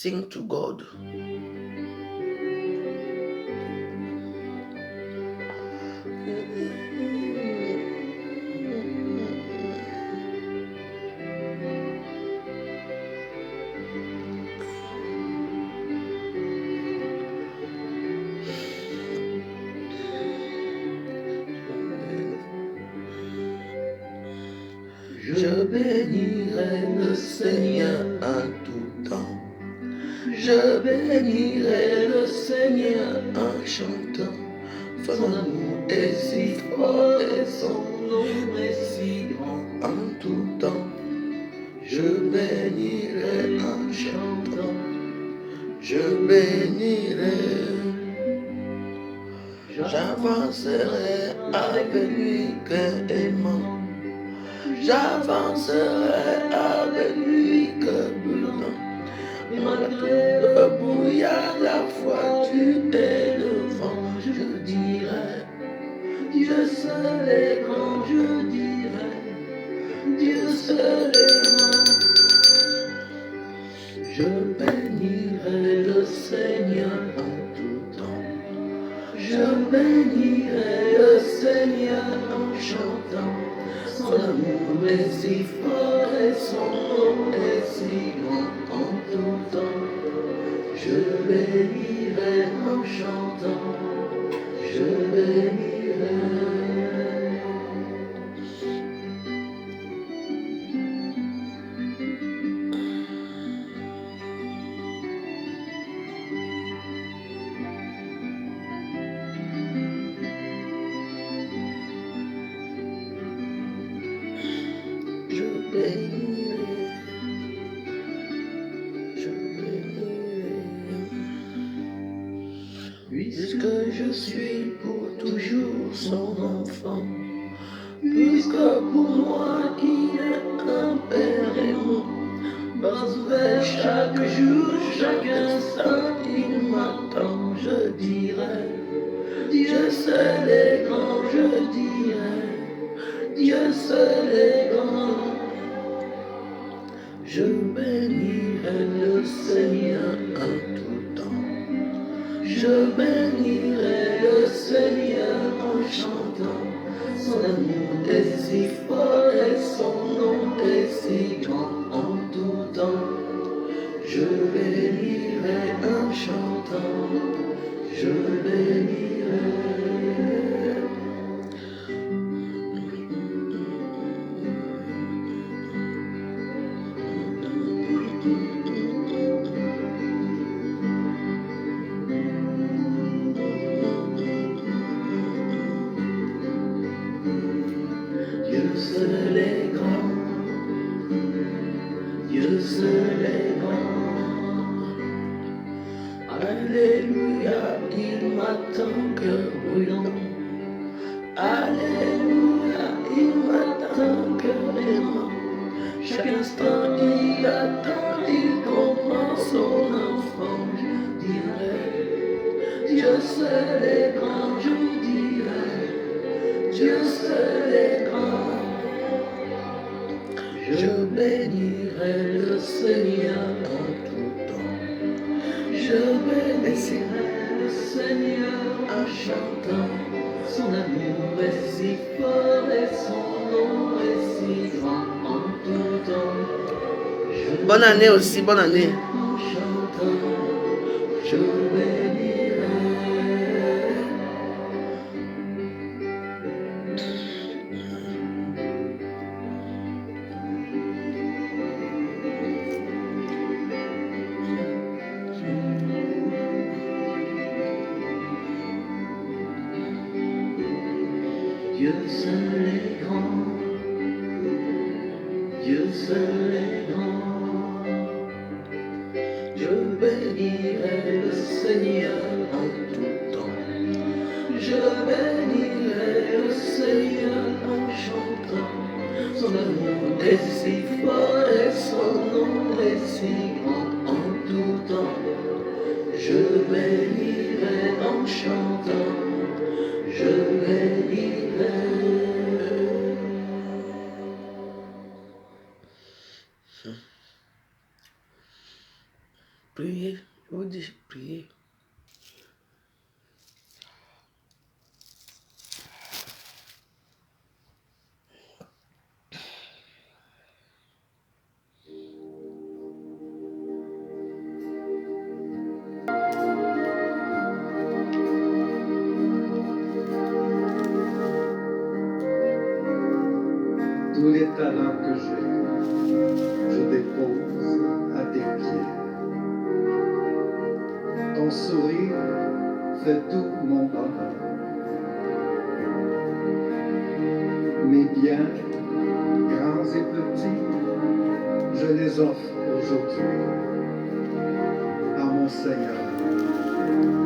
sing to God. Je bénirai le Seigneur en tout temps. Je bénirai le Seigneur en chantant. Son amour est si fort et son nom est si grand en tout temps. Je bénirai en chantant. Je bénirai. J'avancerai avec lui que aimant. J'avancerai avec lui que brûlant. Et malgré le brouillard, la foi, tu es le vent. Je dirai, Dieu seul est grand. Je dirai, Dieu seul est grand. Je bénirai le Seigneur en tout temps. Je bénirai le Seigneur en chantant. Son amour est si fort et son nom est si grand en tout temps. Je bénirai en chantant. Je bénirai. Puisque je suis pour toujours son enfant, puisque pour moi il est un père aimant, parce que chaque jour, chaque instant il m'attend, je dirai, Dieu seul est grand, je dirai, Dieu seul est grand. Je bénirai le Seigneur en tout temps. Je bénirai le Seigneur en chantant. Son amour est si fort et son nom est si grand en tout temps. Je bénirai en chantant. Je bénirai. Dieu seul est grand, Dieu seul est grand. Alléluia, il m'attend cœur brûlant. Alléluia, il m'attend cœur aimant. Chaque instant il attend, il comprend son enfant. Je dirai, Dieu seul est grand, je dirai, Dieu seul est grand. Je bénirai le Seigneur en tout temps. Je bénirai le Seigneur en chantant. Son amour est si fort et son nom est si grand en tout temps. Bonne année aussi, bonne année. En chantant, je bénirai. Dieu seul est grand, Dieu seul est grand. Je bénirai le Seigneur en tout temps. Je bénirai le Seigneur en chantant. Son amour est si fort et son nom est si grand en tout temps. Je bénirai en chantant. Je bénirai. Priez, je vous dis, priez. Tous les talents que j'ai, je dépose à tes pieds. Ton sourire fait tout mon bonheur. Mes biens, grands et petits, je les offre aujourd'hui à mon Seigneur,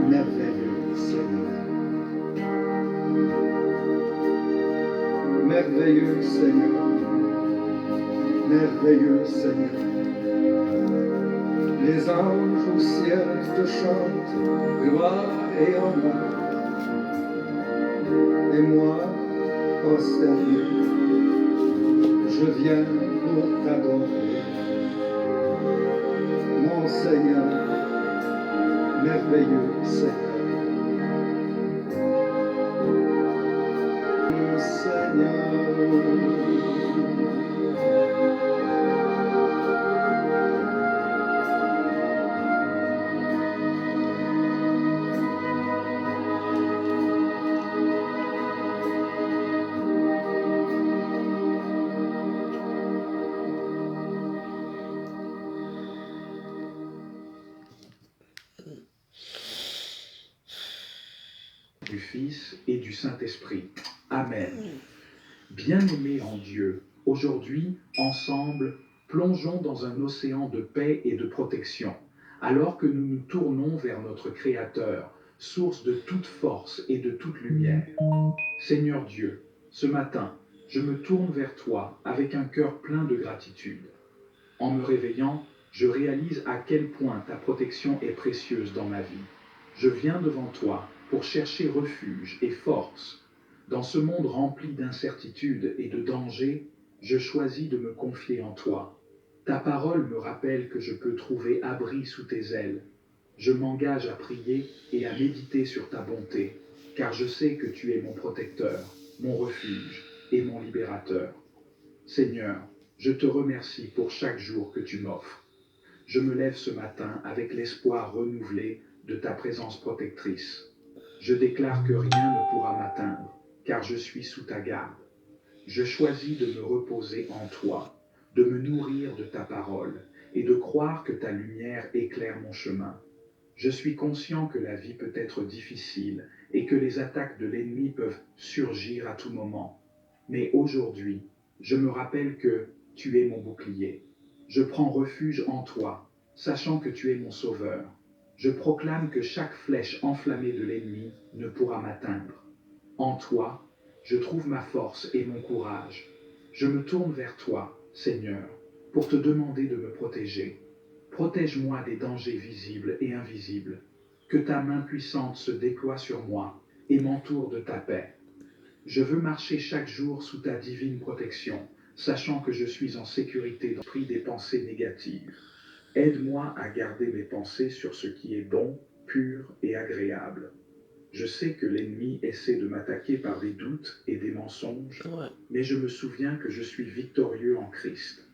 merveilleux Seigneur. Merveilleux Seigneur, merveilleux Seigneur. Les anges au ciel te chantent gloire et honneur. Et moi, prosterné, je viens pour t'adorer. Mon Seigneur, merveilleux Seigneur. Seigneur. Du Fils et du Saint-Esprit. Amen. Bien-aimés en Dieu, aujourd'hui, ensemble, plongeons dans un océan de paix et de protection, alors que nous nous tournons vers notre Créateur, source de toute force et de toute lumière. Seigneur Dieu, ce matin, je me tourne vers toi avec un cœur plein de gratitude. En me réveillant, je réalise à quel point ta protection est précieuse dans ma vie. Je viens devant toi pour chercher refuge et force. Dans ce monde rempli d'incertitudes et de dangers, je choisis de me confier en toi. Ta parole me rappelle que je peux trouver abri sous tes ailes. Je m'engage à prier et à méditer sur ta bonté, car je sais que tu es mon protecteur, mon refuge et mon libérateur. Seigneur, je te remercie pour chaque jour que tu m'offres. Je me lève ce matin avec l'espoir renouvelé de ta présence protectrice. Je déclare que rien ne pourra m'atteindre, car je suis sous ta garde. Je choisis de me reposer en toi, de me nourrir de ta parole et de croire que ta lumière éclaire mon chemin. Je suis conscient que la vie peut être difficile et que les attaques de l'ennemi peuvent surgir à tout moment. Mais aujourd'hui, je me rappelle que tu es mon bouclier. Je prends refuge en toi, sachant que tu es mon sauveur. Je proclame que chaque flèche enflammée de l'ennemi ne pourra m'atteindre. En toi, je trouve ma force et mon courage. Je me tourne vers toi, Seigneur, pour te demander de me protéger. Protège-moi des dangers visibles et invisibles. Que ta main puissante se déploie sur moi et m'entoure de ta paix. Je veux marcher chaque jour sous ta divine protection, sachant que je suis en sécurité dans l'esprit des pensées négatives. Aide-moi à garder mes pensées sur ce qui est bon, pur et agréable. Je sais que l'ennemi essaie de m'attaquer par des doutes et des mensonges, mais je me souviens que je suis victorieux en Christ.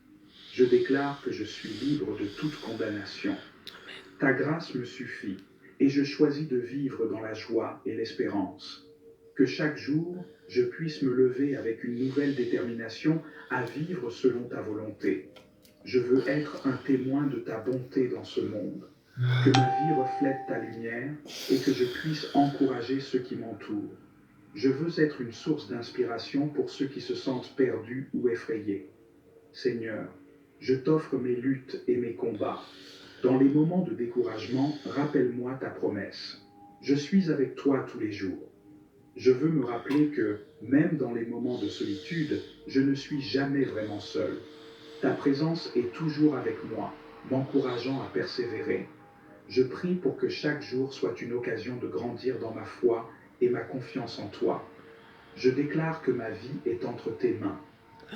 Je déclare que je suis libre de toute condamnation. Ta grâce me suffit, et je choisis de vivre dans la joie et l'espérance. Que chaque jour, je puisse me lever avec une nouvelle détermination à vivre selon ta volonté. Je veux être un témoin de ta bonté dans ce monde. Que ma vie reflète ta lumière et que je puisse encourager ceux qui m'entourent. Je veux être une source d'inspiration pour ceux qui se sentent perdus ou effrayés. Seigneur, je t'offre mes luttes et mes combats. Dans les moments de découragement, rappelle-moi ta promesse. Je suis avec toi tous les jours. Je veux me rappeler que, même dans les moments de solitude, je ne suis jamais vraiment seul. Ta présence est toujours avec moi, m'encourageant à persévérer. Je prie pour que chaque jour soit une occasion de grandir dans ma foi et ma confiance en toi. Je déclare que ma vie est entre tes mains.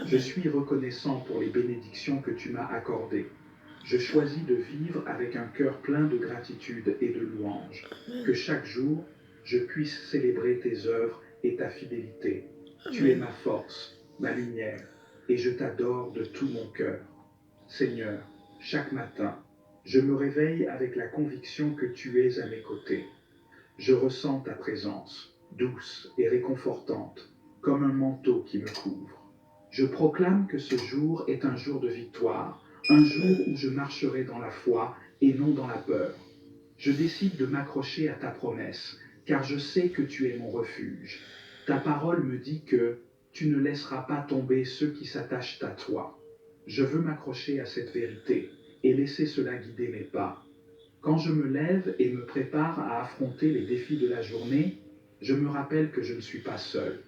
Je suis reconnaissant pour les bénédictions que tu m'as accordées. Je choisis de vivre avec un cœur plein de gratitude et de louange. Que chaque jour, je puisse célébrer tes œuvres et ta fidélité. Tu es ma force, ma lumière, et je t'adore de tout mon cœur. Seigneur, chaque matin, je me réveille avec la conviction que tu es à mes côtés. Je ressens ta présence, douce et réconfortante, comme un manteau qui me couvre. Je proclame que ce jour est un jour de victoire, un jour où je marcherai dans la foi et non dans la peur. Je décide de m'accrocher à ta promesse, car je sais que tu es mon refuge. Ta parole me dit que tu ne laisseras pas tomber ceux qui s'attachent à toi. Je veux m'accrocher à cette vérité et laisser cela guider mes pas. Quand je me lève et me prépare à affronter les défis de la journée, je me rappelle que je ne suis pas seul.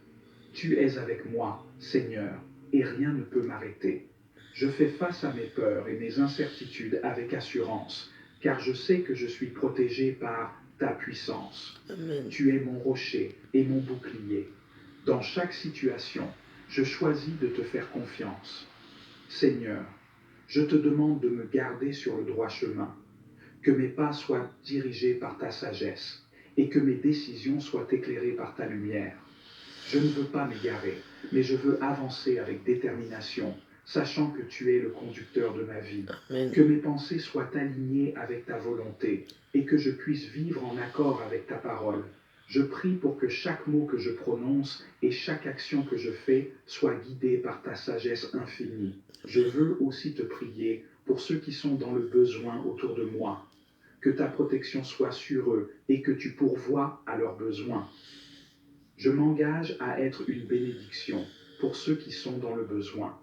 Tu es avec moi, Seigneur, et rien ne peut m'arrêter. Je fais face à mes peurs et mes incertitudes avec assurance, car je sais que je suis protégé par ta puissance. Amen. Tu es mon rocher et mon bouclier. Dans chaque situation, je choisis de te faire confiance. Seigneur, je te demande de me garder sur le droit chemin, que mes pas soient dirigés par ta sagesse et que mes décisions soient éclairées par ta lumière. Je ne veux pas m'égarer, mais je veux avancer avec détermination, sachant que tu es le conducteur de ma vie. Amen. Que mes pensées soient alignées avec ta volonté et que je puisse vivre en accord avec ta parole. Je prie pour que chaque mot que je prononce et chaque action que je fais soit guidée par ta sagesse infinie. Je veux aussi te prier pour ceux qui sont dans le besoin autour de moi. Que ta protection soit sur eux et que tu pourvoies à leurs besoins. Je m'engage à être une bénédiction pour ceux qui sont dans le besoin.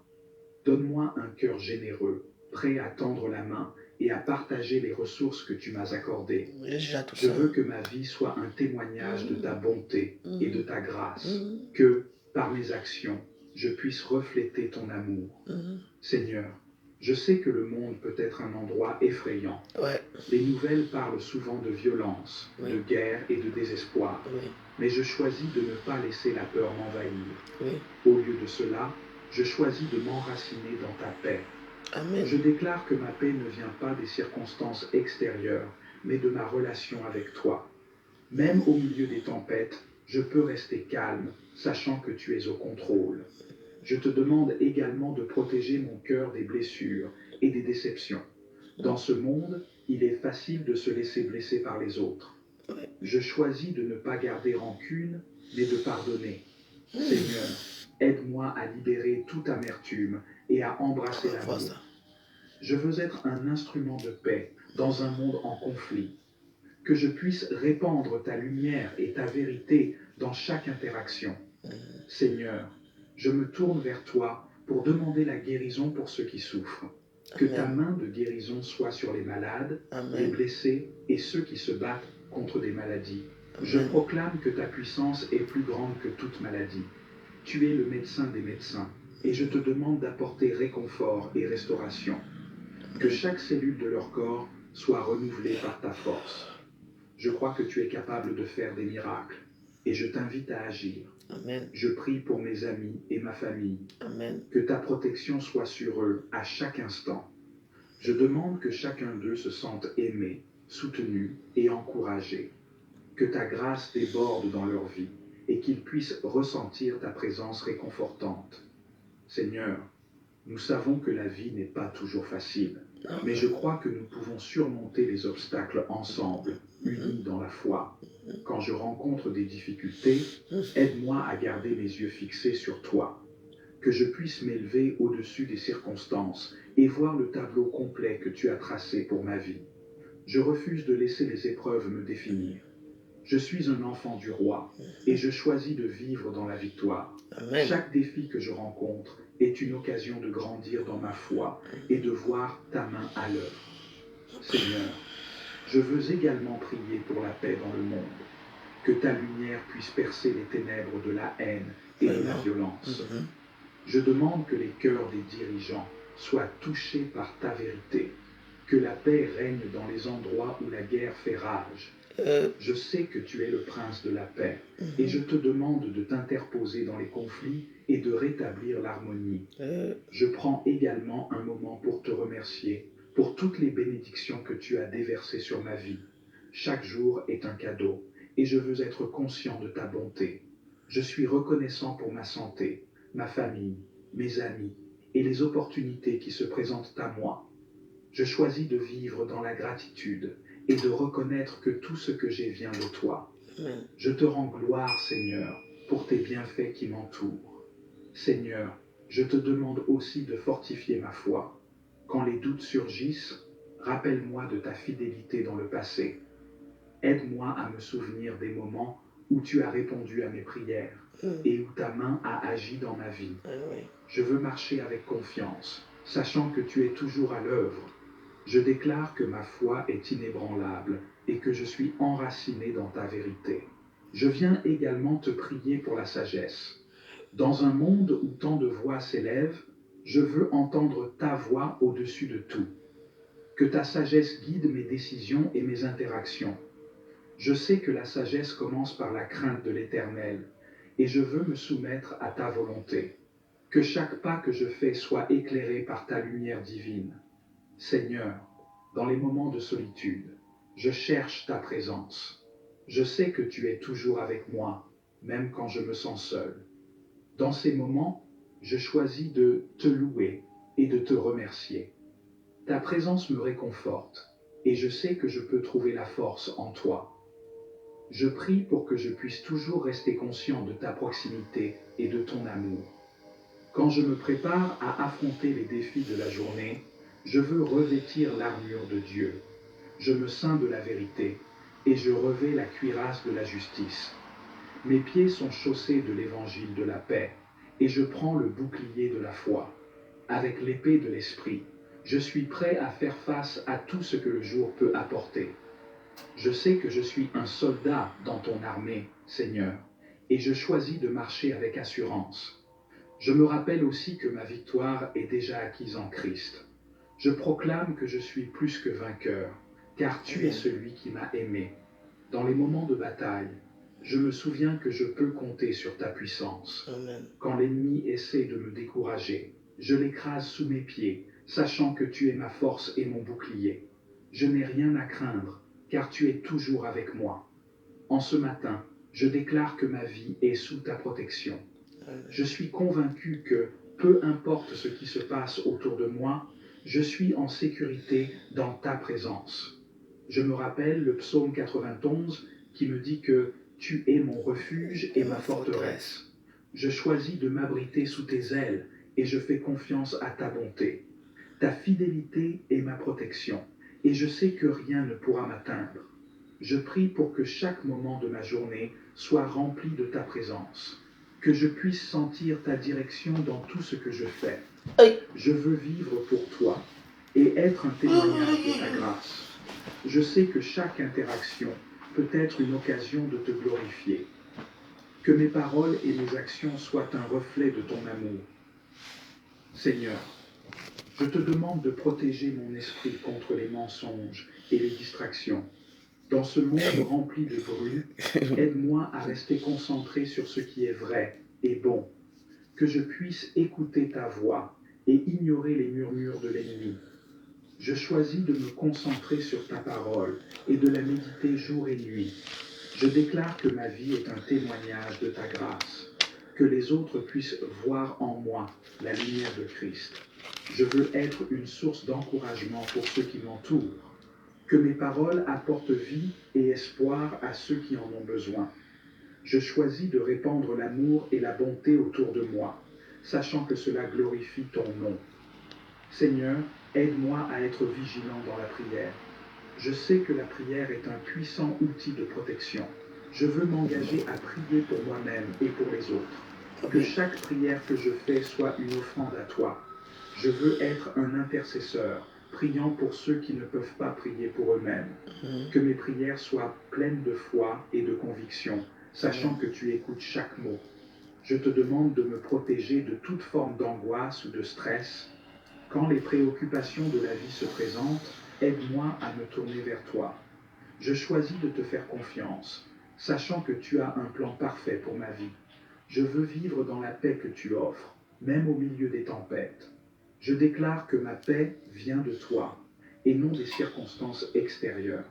Donne-moi un cœur généreux, prêt à tendre la main et à partager les ressources que tu m'as accordées. Déjà tout Je ça. veux que ma vie soit un témoignage de ta bonté et de ta grâce, Mhm. que, par mes actions, je puisse refléter ton amour. Mhm. Seigneur, je sais que le monde peut être un endroit effrayant. Ouais, Les nouvelles parlent souvent de violence, Oui. de guerre et de désespoir, oui, mais je choisis de ne pas laisser la peur m'envahir. oui. Au lieu de cela, je choisis de m'enraciner dans ta paix. Amen. Je déclare que ma paix ne vient pas des circonstances extérieures, mais de ma relation avec toi. Même au milieu des tempêtes, je peux rester calme, sachant que tu es au contrôle. Je te demande également de protéger mon cœur des blessures et des déceptions. Dans ce monde, il est facile de se laisser blesser par les autres. Ouais. Je choisis de ne pas garder rancune, mais de pardonner. Seigneur, aide-moi à libérer toute amertume et à embrasser Vois l'amour. ça. Je veux être un instrument de paix dans un monde en conflit. Que je puisse répandre ta lumière et ta vérité dans chaque interaction. Seigneur, je me tourne vers toi pour demander la guérison pour ceux qui souffrent. Que ta Amen. main de guérison soit sur les malades, les Amen. blessés et ceux qui se battent contre des maladies. Je Amen. proclame que ta puissance est plus grande que toute maladie. Tu es le médecin des médecins et je te demande d'apporter réconfort et restauration. Que chaque cellule de leur corps soit renouvelée par ta force. Je crois que tu es capable de faire des miracles et je t'invite à agir. Amen. Je prie pour mes amis et ma famille. Amen. Que ta protection soit sur eux à chaque instant. Je demande que chacun d'eux se sente aimé, soutenu et encouragé. Que ta grâce déborde dans leur vie et qu'ils puissent ressentir ta présence réconfortante. Seigneur, nous savons que la vie n'est pas toujours facile, mais je crois que nous pouvons surmonter les obstacles ensemble, unis dans la foi. Quand je rencontre des difficultés, aide-moi à garder mes yeux fixés sur toi. Que je puisse m'élever au-dessus des circonstances et voir le tableau complet que tu as tracé pour ma vie. Je refuse de laisser les épreuves me définir. Je suis un enfant du roi et je choisis de vivre dans la victoire. Amen. Chaque défi que je rencontre est une occasion de grandir dans ma foi et de voir ta main à l'œuvre. Seigneur, je veux également prier pour la paix dans le monde. Que ta lumière puisse percer les ténèbres de la haine et de la violence. Mhm. Je demande que les cœurs des dirigeants soient touchés par ta vérité. Que la paix règne dans les endroits où la guerre fait rage. Je sais que tu es le prince de la paix et je te demande de t'interposer dans les conflits et de rétablir l'harmonie. Je prends également un moment pour te remercier pour toutes les bénédictions que tu as déversées sur ma vie. Chaque jour est un cadeau, et je veux être conscient de ta bonté. Je suis reconnaissant pour ma santé, ma famille, mes amis, et les opportunités qui se présentent à moi. Je choisis de vivre dans la gratitude et de reconnaître que tout ce que j'ai vient de toi. Amen. Je te rends gloire, Seigneur, pour tes bienfaits qui m'entourent. Seigneur, je te demande aussi de fortifier ma foi. Quand les doutes surgissent, rappelle-moi de ta fidélité dans le passé. Aide-moi à me souvenir des moments où tu as répondu à mes prières et où ta main a agi dans ma vie. Oui. Je veux marcher avec confiance, sachant que tu es toujours à l'œuvre. Je déclare que ma foi est inébranlable et que je suis enraciné dans ta vérité. Je viens également te prier pour la sagesse. Dans un monde où tant de voix s'élèvent, je veux entendre ta voix au-dessus de tout. Que ta sagesse guide mes décisions et mes interactions. Je sais que la sagesse commence par la crainte de l'Éternel, et je veux me soumettre à ta volonté. Que chaque pas que je fais soit éclairé par ta lumière divine. Seigneur, dans les moments de solitude, je cherche ta présence. Je sais que tu es toujours avec moi, même quand je me sens seul. Dans ces moments, je choisis de te louer et de te remercier. Ta présence me réconforte, et je sais que je peux trouver la force en toi. Je prie pour que je puisse toujours rester conscient de ta proximité et de ton amour. Quand je me prépare à affronter les défis de la journée, je veux revêtir l'armure de Dieu. Je me ceins de la vérité et je revais la cuirasse de la justice. Mes pieds sont chaussés de l'évangile de la paix et je prends le bouclier de la foi. Avec l'épée de l'esprit, je suis prêt à faire face à tout ce que le jour peut apporter. Je sais que je suis un soldat dans ton armée, Seigneur, et je choisis de marcher avec assurance. Je me rappelle aussi que ma victoire est déjà acquise en Christ. Je proclame que je suis plus que vainqueur, car tu es celui qui m'a aimé. Dans les moments de bataille, je me souviens que je peux compter sur ta puissance. Amen. Quand l'ennemi essaie de me décourager, je l'écrase sous mes pieds, sachant que tu es ma force et mon bouclier. Je n'ai rien à craindre, car tu es toujours avec moi. En ce matin, je déclare que ma vie est sous ta protection. Amen. Je suis convaincu que, peu importe ce qui se passe autour de moi, je suis en sécurité dans ta présence. Je me rappelle le psaume 91 qui me dit que tu es mon refuge et ma forteresse. Je choisis de m'abriter sous tes ailes et je fais confiance à ta bonté. Ta fidélité est ma protection et je sais que rien ne pourra m'atteindre. Je prie pour que chaque moment de ma journée soit rempli de ta présence, que je puisse sentir ta direction dans tout ce que je fais. Je veux vivre pour toi et être un témoignage de ta grâce. Je sais que chaque interaction peut être une occasion de te glorifier. Que mes paroles et mes actions soient un reflet de ton amour. Seigneur, je te demande de protéger mon esprit contre les mensonges et les distractions. Dans ce monde rempli de bruit, aide-moi à rester concentré sur ce qui est vrai et bon. Que je puisse écouter ta voix et ignorer les murmures de l'ennemi. Je choisis de me concentrer sur ta parole et de la méditer jour et nuit. Je déclare que ma vie est un témoignage de ta grâce, que les autres puissent voir en moi la lumière de Christ. Je veux être une source d'encouragement pour ceux qui m'entourent, que mes paroles apportent vie et espoir à ceux qui en ont besoin. Je choisis de répandre l'amour et la bonté autour de moi, sachant que cela glorifie ton nom. Seigneur, aide-moi à être vigilant dans la prière. Je sais que la prière est un puissant outil de protection. Je veux m'engager à prier pour moi-même et pour les autres. Que chaque prière que je fais soit une offrande à toi. Je veux être un intercesseur, priant pour ceux qui ne peuvent pas prier pour eux-mêmes. Que mes prières soient pleines de foi et de conviction, sachant que tu écoutes chaque mot. Je te demande de me protéger de toute forme d'angoisse ou de stress. Quand les préoccupations de la vie se présentent, aide-moi à me tourner vers toi. Je choisis de te faire confiance, sachant que tu as un plan parfait pour ma vie. Je veux vivre dans la paix que tu offres, même au milieu des tempêtes. Je déclare que ma paix vient de toi et non des circonstances extérieures.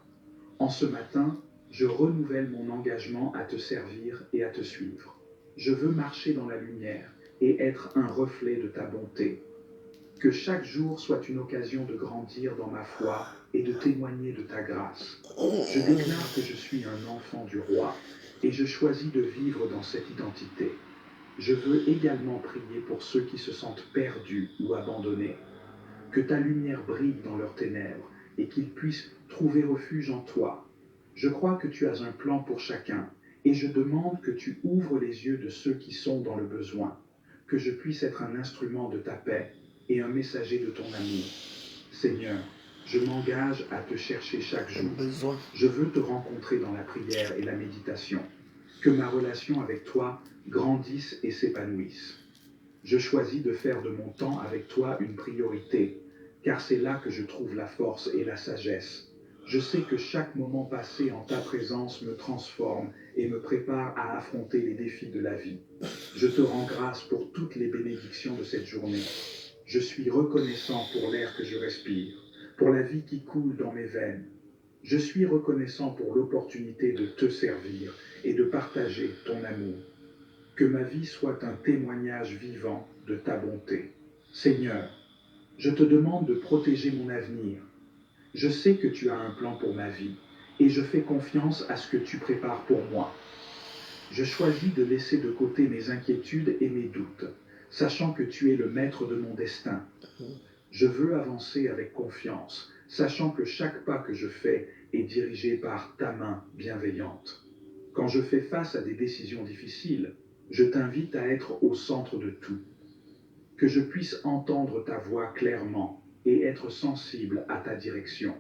En ce matin, je renouvelle mon engagement à te servir et à te suivre. Je veux marcher dans la lumière et être un reflet de ta bonté. Que chaque jour soit une occasion de grandir dans ma foi et de témoigner de ta grâce. Je déclare que je suis un enfant du roi et je choisis de vivre dans cette identité. Je veux également prier pour ceux qui se sentent perdus ou abandonnés. Que ta lumière brille dans leurs ténèbres et qu'ils puissent trouver refuge en toi. Je crois que tu as un plan pour chacun et je demande que tu ouvres les yeux de ceux qui sont dans le besoin, que je puisse être un instrument de ta paix et un messager de ton amour. Seigneur, je m'engage à te chercher chaque jour. Je veux te rencontrer dans la prière et la méditation. Que ma relation avec toi grandisse et s'épanouisse. Je choisis de faire de mon temps avec toi une priorité, car c'est là que je trouve la force et la sagesse. Je sais que chaque moment passé en ta présence me transforme et me prépare à affronter les défis de la vie. Je te rends grâce pour toutes les bénédictions de cette journée. Je suis reconnaissant pour l'air que je respire, pour la vie qui coule dans mes veines. Je suis reconnaissant pour l'opportunité de te servir et de partager ton amour. Que ma vie soit un témoignage vivant de ta bonté. Seigneur, je te demande de protéger mon avenir. Je sais que tu as un plan pour ma vie et je fais confiance à ce que tu prépares pour moi. Je choisis de laisser de côté mes inquiétudes et mes doutes, sachant que tu es le maître de mon destin. Je veux avancer avec confiance, sachant que chaque pas que je fais est dirigé par ta main bienveillante. Quand je fais face à des décisions difficiles, je t'invite à être au centre de tout. Que je puisse entendre ta voix clairement et être sensible à ta direction.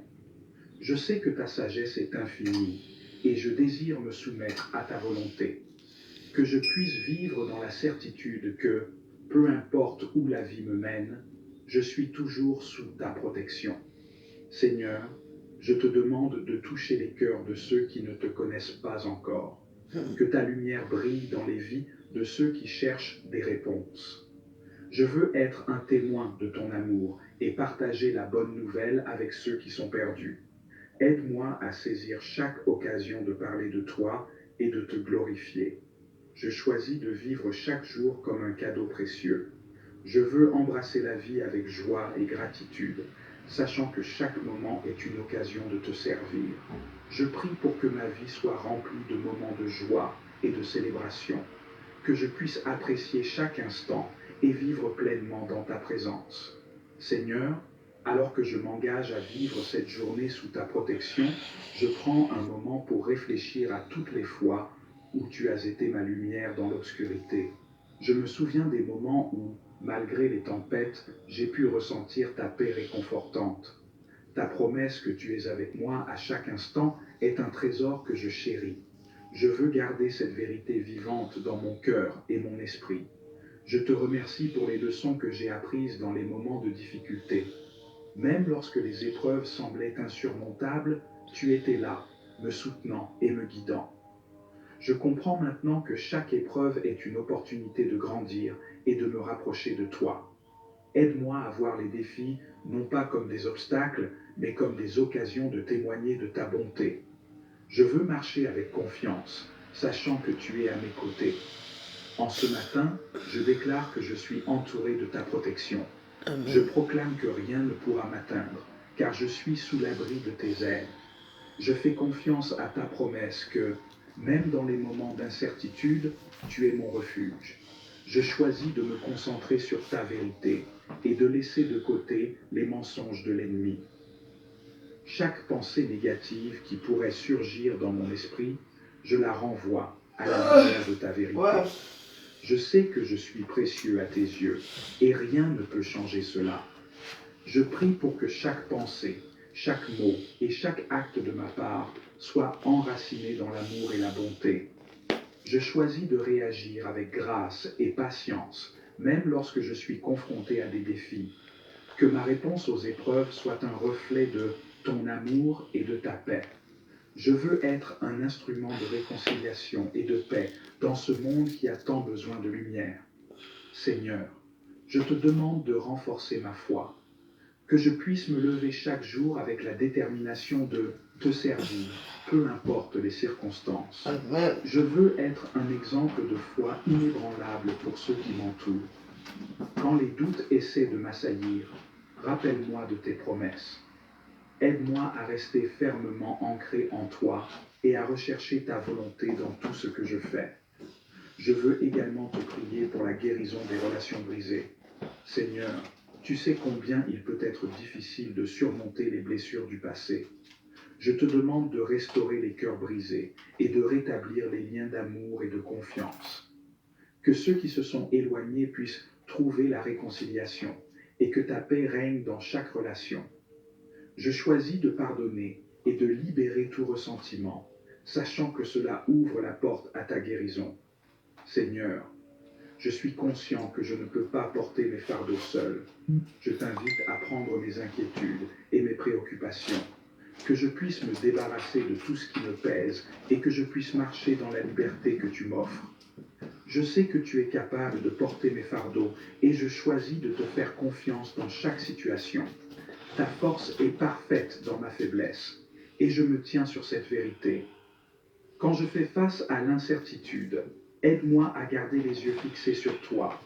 Je sais que ta sagesse est infinie et je désire me soumettre à ta volonté. Que je puisse vivre dans la certitude que, peu importe où la vie me mène, je suis toujours sous ta protection. Seigneur, je te demande de toucher les cœurs de ceux qui ne te connaissent pas encore. Que ta lumière brille dans les vies de ceux qui cherchent des réponses. Je veux être un témoin de ton amour et partager la bonne nouvelle avec ceux qui sont perdus. Aide-moi à saisir chaque occasion de parler de toi et de te glorifier. Je choisis de vivre chaque jour comme un cadeau précieux. Je veux embrasser la vie avec joie et gratitude, sachant que chaque moment est une occasion de te servir. Je prie pour que ma vie soit remplie de moments de joie et de célébration, que je puisse apprécier chaque instant et vivre pleinement dans ta présence. Seigneur, alors que je m'engage à vivre cette journée sous ta protection, je prends un moment pour réfléchir à toutes les fois où tu as été ma lumière dans l'obscurité. Je me souviens des moments où, malgré les tempêtes, j'ai pu ressentir ta paix réconfortante. Ta promesse que tu es avec moi à chaque instant est un trésor que je chéris. Je veux garder cette vérité vivante dans mon cœur et mon esprit. Je te remercie pour les leçons que j'ai apprises dans les moments de difficulté. Même lorsque les épreuves semblaient insurmontables, tu étais là, me soutenant et me guidant. Je comprends maintenant que chaque épreuve est une opportunité de grandir et de me rapprocher de toi. Aide-moi à voir les défis non pas comme des obstacles, mais comme des occasions de témoigner de ta bonté. Je veux marcher avec confiance, sachant que tu es à mes côtés. En ce matin, je déclare que je suis entouré de ta protection. Amen. Je proclame que rien ne pourra m'atteindre, car je suis sous l'abri de tes ailes. Je fais confiance à ta promesse que, même dans les moments d'incertitude, tu es mon refuge. Je choisis de me concentrer sur ta vérité et de laisser de côté les mensonges de l'ennemi. Chaque pensée négative qui pourrait surgir dans mon esprit, je la renvoie à la lumière de ta vérité. Je sais que je suis précieux à tes yeux et rien ne peut changer cela. Je prie pour que chaque pensée, chaque mot et chaque acte de ma part soit enraciné dans l'amour et la bonté. Je choisis de réagir avec grâce et patience, même lorsque je suis confronté à des défis. Que ma réponse aux épreuves soit un reflet de ton amour et de ta paix. Je veux être un instrument de réconciliation et de paix dans ce monde qui a tant besoin de lumière. Seigneur, je te demande de renforcer ma foi, que je puisse me lever chaque jour avec la détermination de te servir, peu importe les circonstances. Amen. Je veux être un exemple de foi inébranlable pour ceux qui m'entourent. Quand les doutes essaient de m'assaillir, rappelle-moi de tes promesses. Aide-moi à rester fermement ancré en toi et à rechercher ta volonté dans tout ce que je fais. Je veux également te prier pour la guérison des relations brisées. Seigneur, tu sais combien il peut être difficile de surmonter les blessures du passé. Je te demande de restaurer les cœurs brisés et de rétablir les liens d'amour et de confiance. Que ceux qui se sont éloignés puissent trouver la réconciliation et que ta paix règne dans chaque relation. Je choisis de pardonner et de libérer tout ressentiment, sachant que cela ouvre la porte à ta guérison. Seigneur, je suis conscient que je ne peux pas porter mes fardeaux seul. Je t'invite à prendre mes inquiétudes et mes préoccupations, que je puisse me débarrasser de tout ce qui me pèse et que je puisse marcher dans la liberté que tu m'offres. Je sais que tu es capable de porter mes fardeaux et je choisis de te faire confiance dans chaque situation. Ta force est parfaite dans ma faiblesse et je me tiens sur cette vérité. Quand je fais face à l'incertitude, aide-moi à garder les yeux fixés sur toi.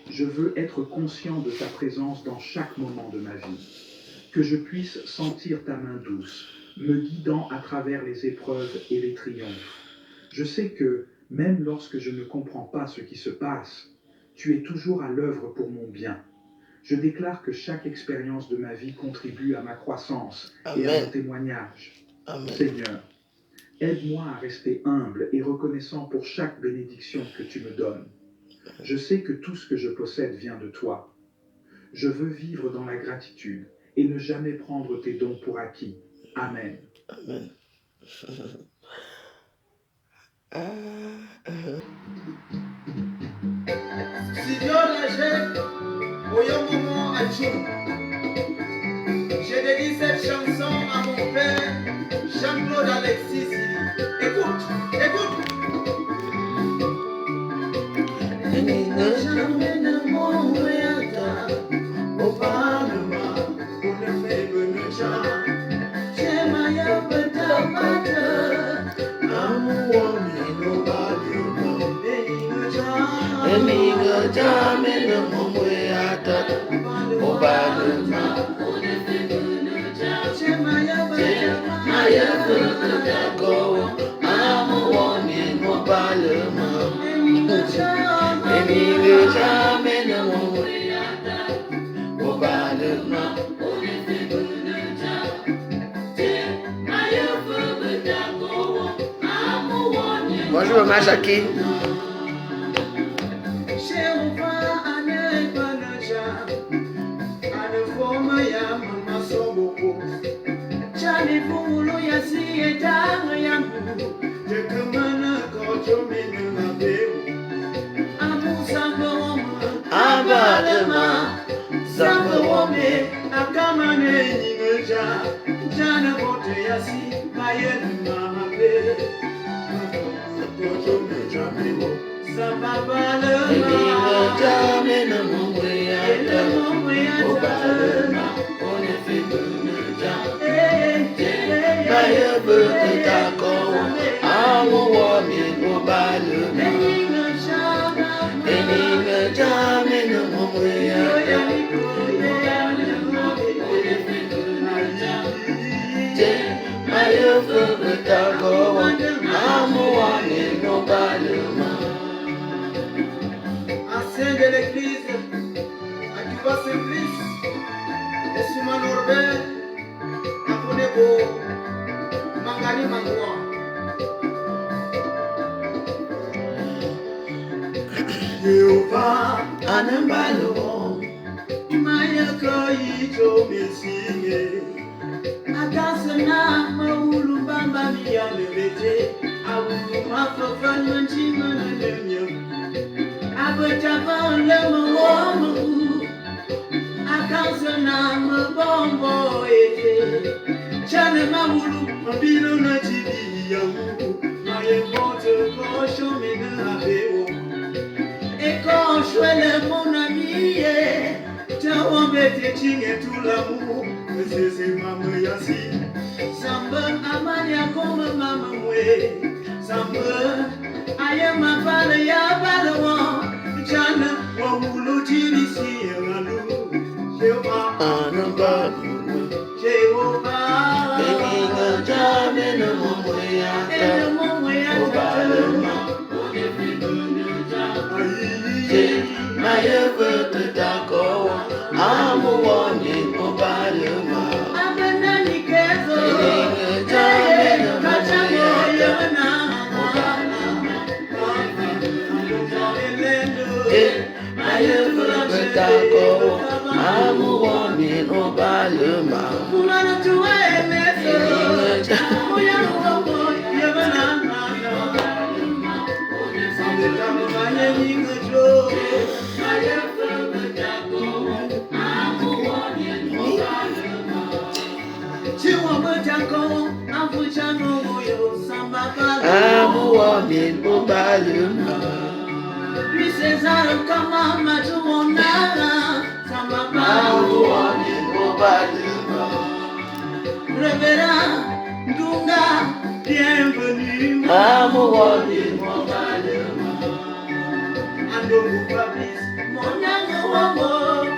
Je veux être conscient de ta présence dans chaque moment de ma vie. Que je puisse sentir ta main douce, me guidant à travers les épreuves et les triomphes. Je sais que, même lorsque je ne comprends pas ce qui se passe, tu es toujours à l'œuvre pour mon bien. Je déclare que chaque expérience de ma vie contribue à ma croissance et à mon témoignage. Amen. Seigneur, aide-moi à rester humble et reconnaissant pour chaque bénédiction que tu me donnes. Je sais que tout ce que je possède vient de toi. Je veux vivre dans la gratitude et ne jamais prendre tes dons pour acquis. Amen. Amen. J'ai dédié cette chanson à mon père, Jean-Claude Alexis. Écoute, écoute. Bonjour, Maman Jackie. Ancien de l'église, Akiba Simplice, et Souma Norbert, Aponebo, Mangani Mangwa. Yehova, Anambalo, Mayako Ito Messie, Akasana, Maulu Bamba Mialevete, Awu Mafafan Manchima Nemio. Abatavan le mwomu Akansana mbombo ete Chane mawulu Mabilo na chibi yawu Maye moto kosho mena abeo Eko shwele mon ami Tawambete teaching et tout l'amour, c'est maman Yassi. Samba amania comme maman moué. Samba aye ma fala ya balawa. Chana wa hulu tiri si yanalu. Jehovah Anamba Jehovah Benginga Jame no Mumwe Obalema My ever to Dako I'm a warning Obalema Abenani kezo Benginga Jame no My ever to Dako I'm a warning Obalema Kumana tuwe meso Moya mwomo Yevana I'm a warning Obalema Lui César comme ma tournada Samba I'm a warning Obalema Révérend Dunga Bienvenue I'm a warning Obalema Andongo Fabrice Monyango Wamo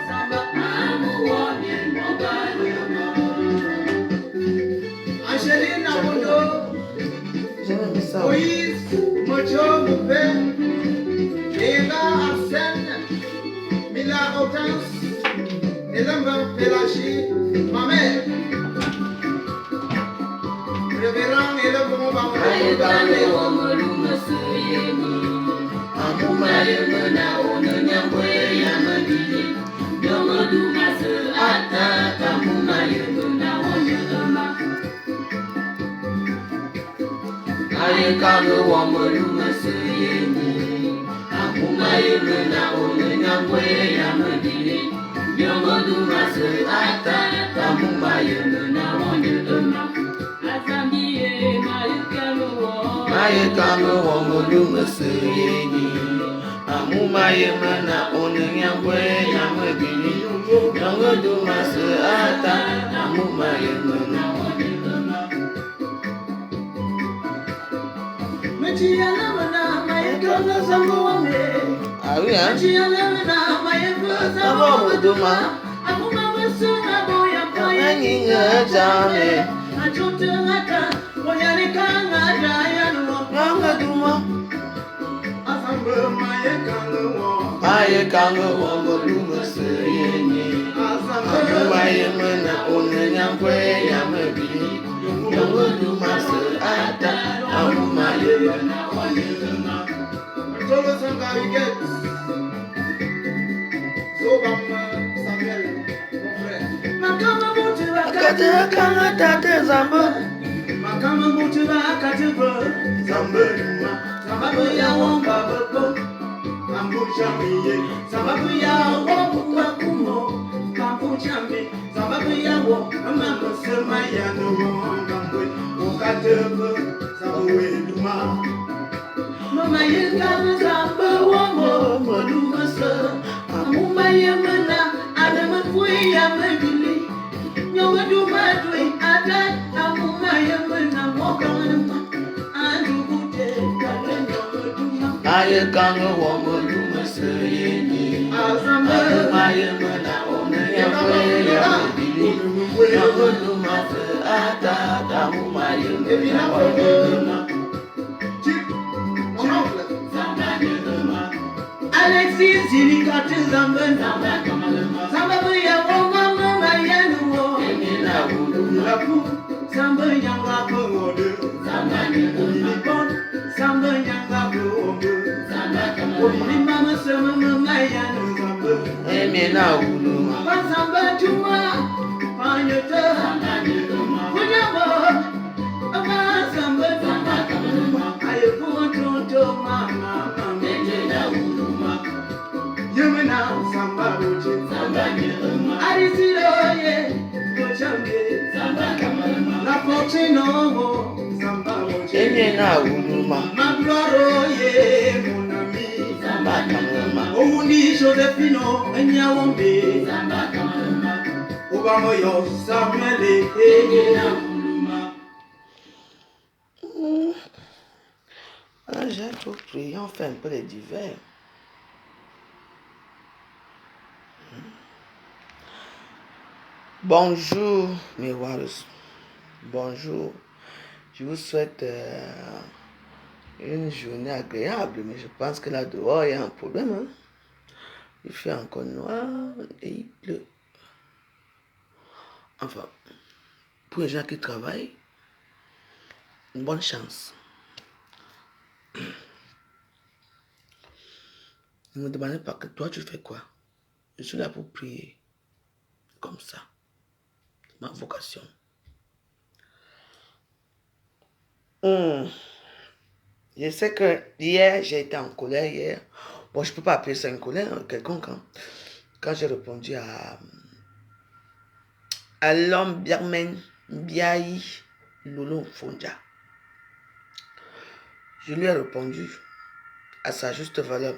Samba I'm a warning Obalema Angelina Mondo Moïse Mojo Moupé Eva Arsène Mila Hortense Elamba Pélagie ma mère Révérend Elamba I can't go on my room, I say, I'm my human, I only know where I'm a dealing. You're going to my say, I'm my human, I want you to know. I can't go on my room, I say, I'm my human, I only know where I'm a dealing. You're going to my say, I'm my human, I want you to know. Mama yekana zamba wamo molumasa amuma yemana adama fuya mabili nyoga dumadwe ada amuma yemana mokanama andugute kalendo duma Ayekanga wamo lumasa yeni amuma yemana onye ya mabili nyoga dumase ada amuma yemana Alexis Zilikati Zamben Zamba Buya Woma Mama Yanuo Emina Wudu Lapu Zamba Yanga Pongode Olipon Zamba Yanga Pongode Olipama Sama Mama Yanu Zamba Emina Wudu Zamba Juma Panyota Wujabo Ama Zamba Ayepu Tonto Mama Yemena Samba Boche Samba Nyema Arisilo ye Bochambe Samba Kamalama La Fortino Samba Boche Emina Wudu Mabloro ye Monami Samba Kamalama Omundi Josephino Enyawombe Samba Kamalama Kubamoyo Samuel Egena. J'ai tout pris, on fait un peu les divers. Bonjour, miroirs. Bonjour. Je vous souhaite une journée agréable, mais je pense que là dehors, il y a un problème. Hein? Il fait encore noir et il pleut. Enfin, pour les gens qui travaillent, une bonne chance. Ne me demandez pas que toi, tu fais quoi. Je suis là pour prier. Comme ça. Ma vocation. Je sais que hier, j'ai été en colère hier. Bon, je ne peux pas appeler ça une colère quelconque. Hein. Quand j'ai répondu à l'homme Birmen Biaï Lolo Fonja. Je lui ai répondu à sa juste valeur.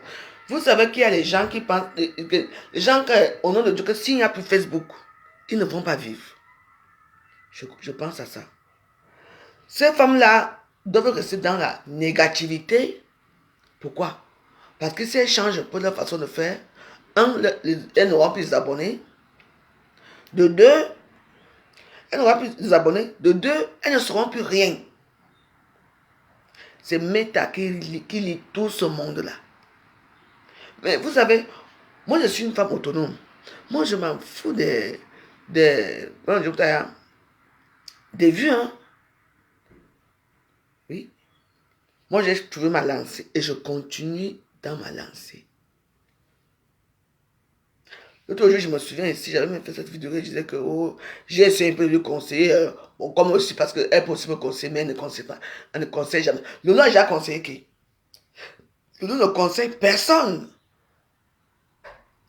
Vous savez qu'il y a les gens qui pensent, les gens au nom de Dieu, que s'il n'y a plus Facebook, ils ne vont pas vivre. Je pense à ça. Ces femmes-là doivent rester dans la négativité. Pourquoi? Parce que si elles changent un peu leur façon de faire, elles n'auront plus d'abonnés. De deux, elles n'auront plus d'abonnés. De deux, elles ne seront plus rien. C'est Meta qui lit tout ce monde-là. Mais vous savez, moi je suis une femme autonome. Moi je m'en fous des vues. Hein? Oui. Moi j'ai trouvé ma lancée et je continue dans ma lancée. L'autre jour, je me souviens ici, j'avais même fait cette vidéo et je disais que j'ai essayé un peu de lui conseiller, bon, comme aussi parce qu'elle peut aussi me conseiller, mais elle ne conseille pas. Elle ne conseille jamais. Lolo a déjà conseillé qui? Lolo ne conseille personne.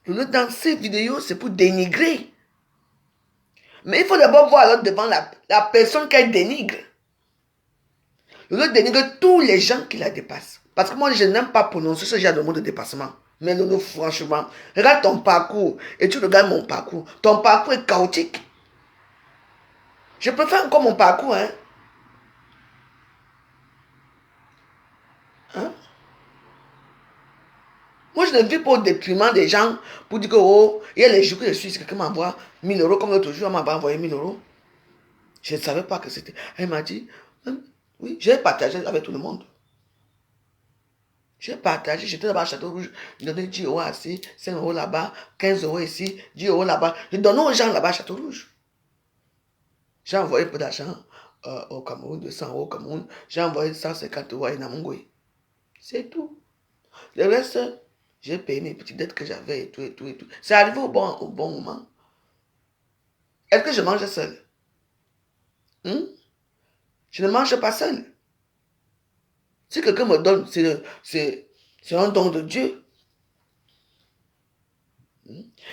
Lolo, dans ses vidéos, c'est pour dénigrer. Mais il faut d'abord voir l'autre devant la personne qu'elle dénigre. Lolo dénigre tous les gens qui la dépassent. Parce que moi, je n'aime pas prononcer ce genre de mot de dépassement. Mais Lolo, franchement, regarde ton parcours et tu regardes mon parcours. Ton parcours est chaotique. Je préfère encore mon parcours, hein. Moi, je ne vis pas au détriment des gens pour dire que, il y a les jours que je suis, quelqu'un m'envoie 1000 euros, comme l'autre jour, elle m'a envoyé 1000 euros. Je ne savais pas que c'était. Elle m'a dit, oui, j'ai partagé avec tout le monde. J'ai partagé, j'étais là-bas à Château-Rouge, je donnais 10 euros ici, 5 euros là-bas, 15 euros ici, 10 euros là-bas. Je donnais aux gens là-bas à Château-Rouge. J'ai envoyé un peu d'argent au Cameroun, 200 euros au Cameroun. J'ai envoyé 150 euros à Inamungwe. C'est tout. Le reste, j'ai payé mes petites dettes que j'avais et tout, et tout, et tout. C'est arrivé au bon moment. Est-ce que je mange seul? Je ne mange pas seul. Si quelqu'un me donne, c'est un don de Dieu.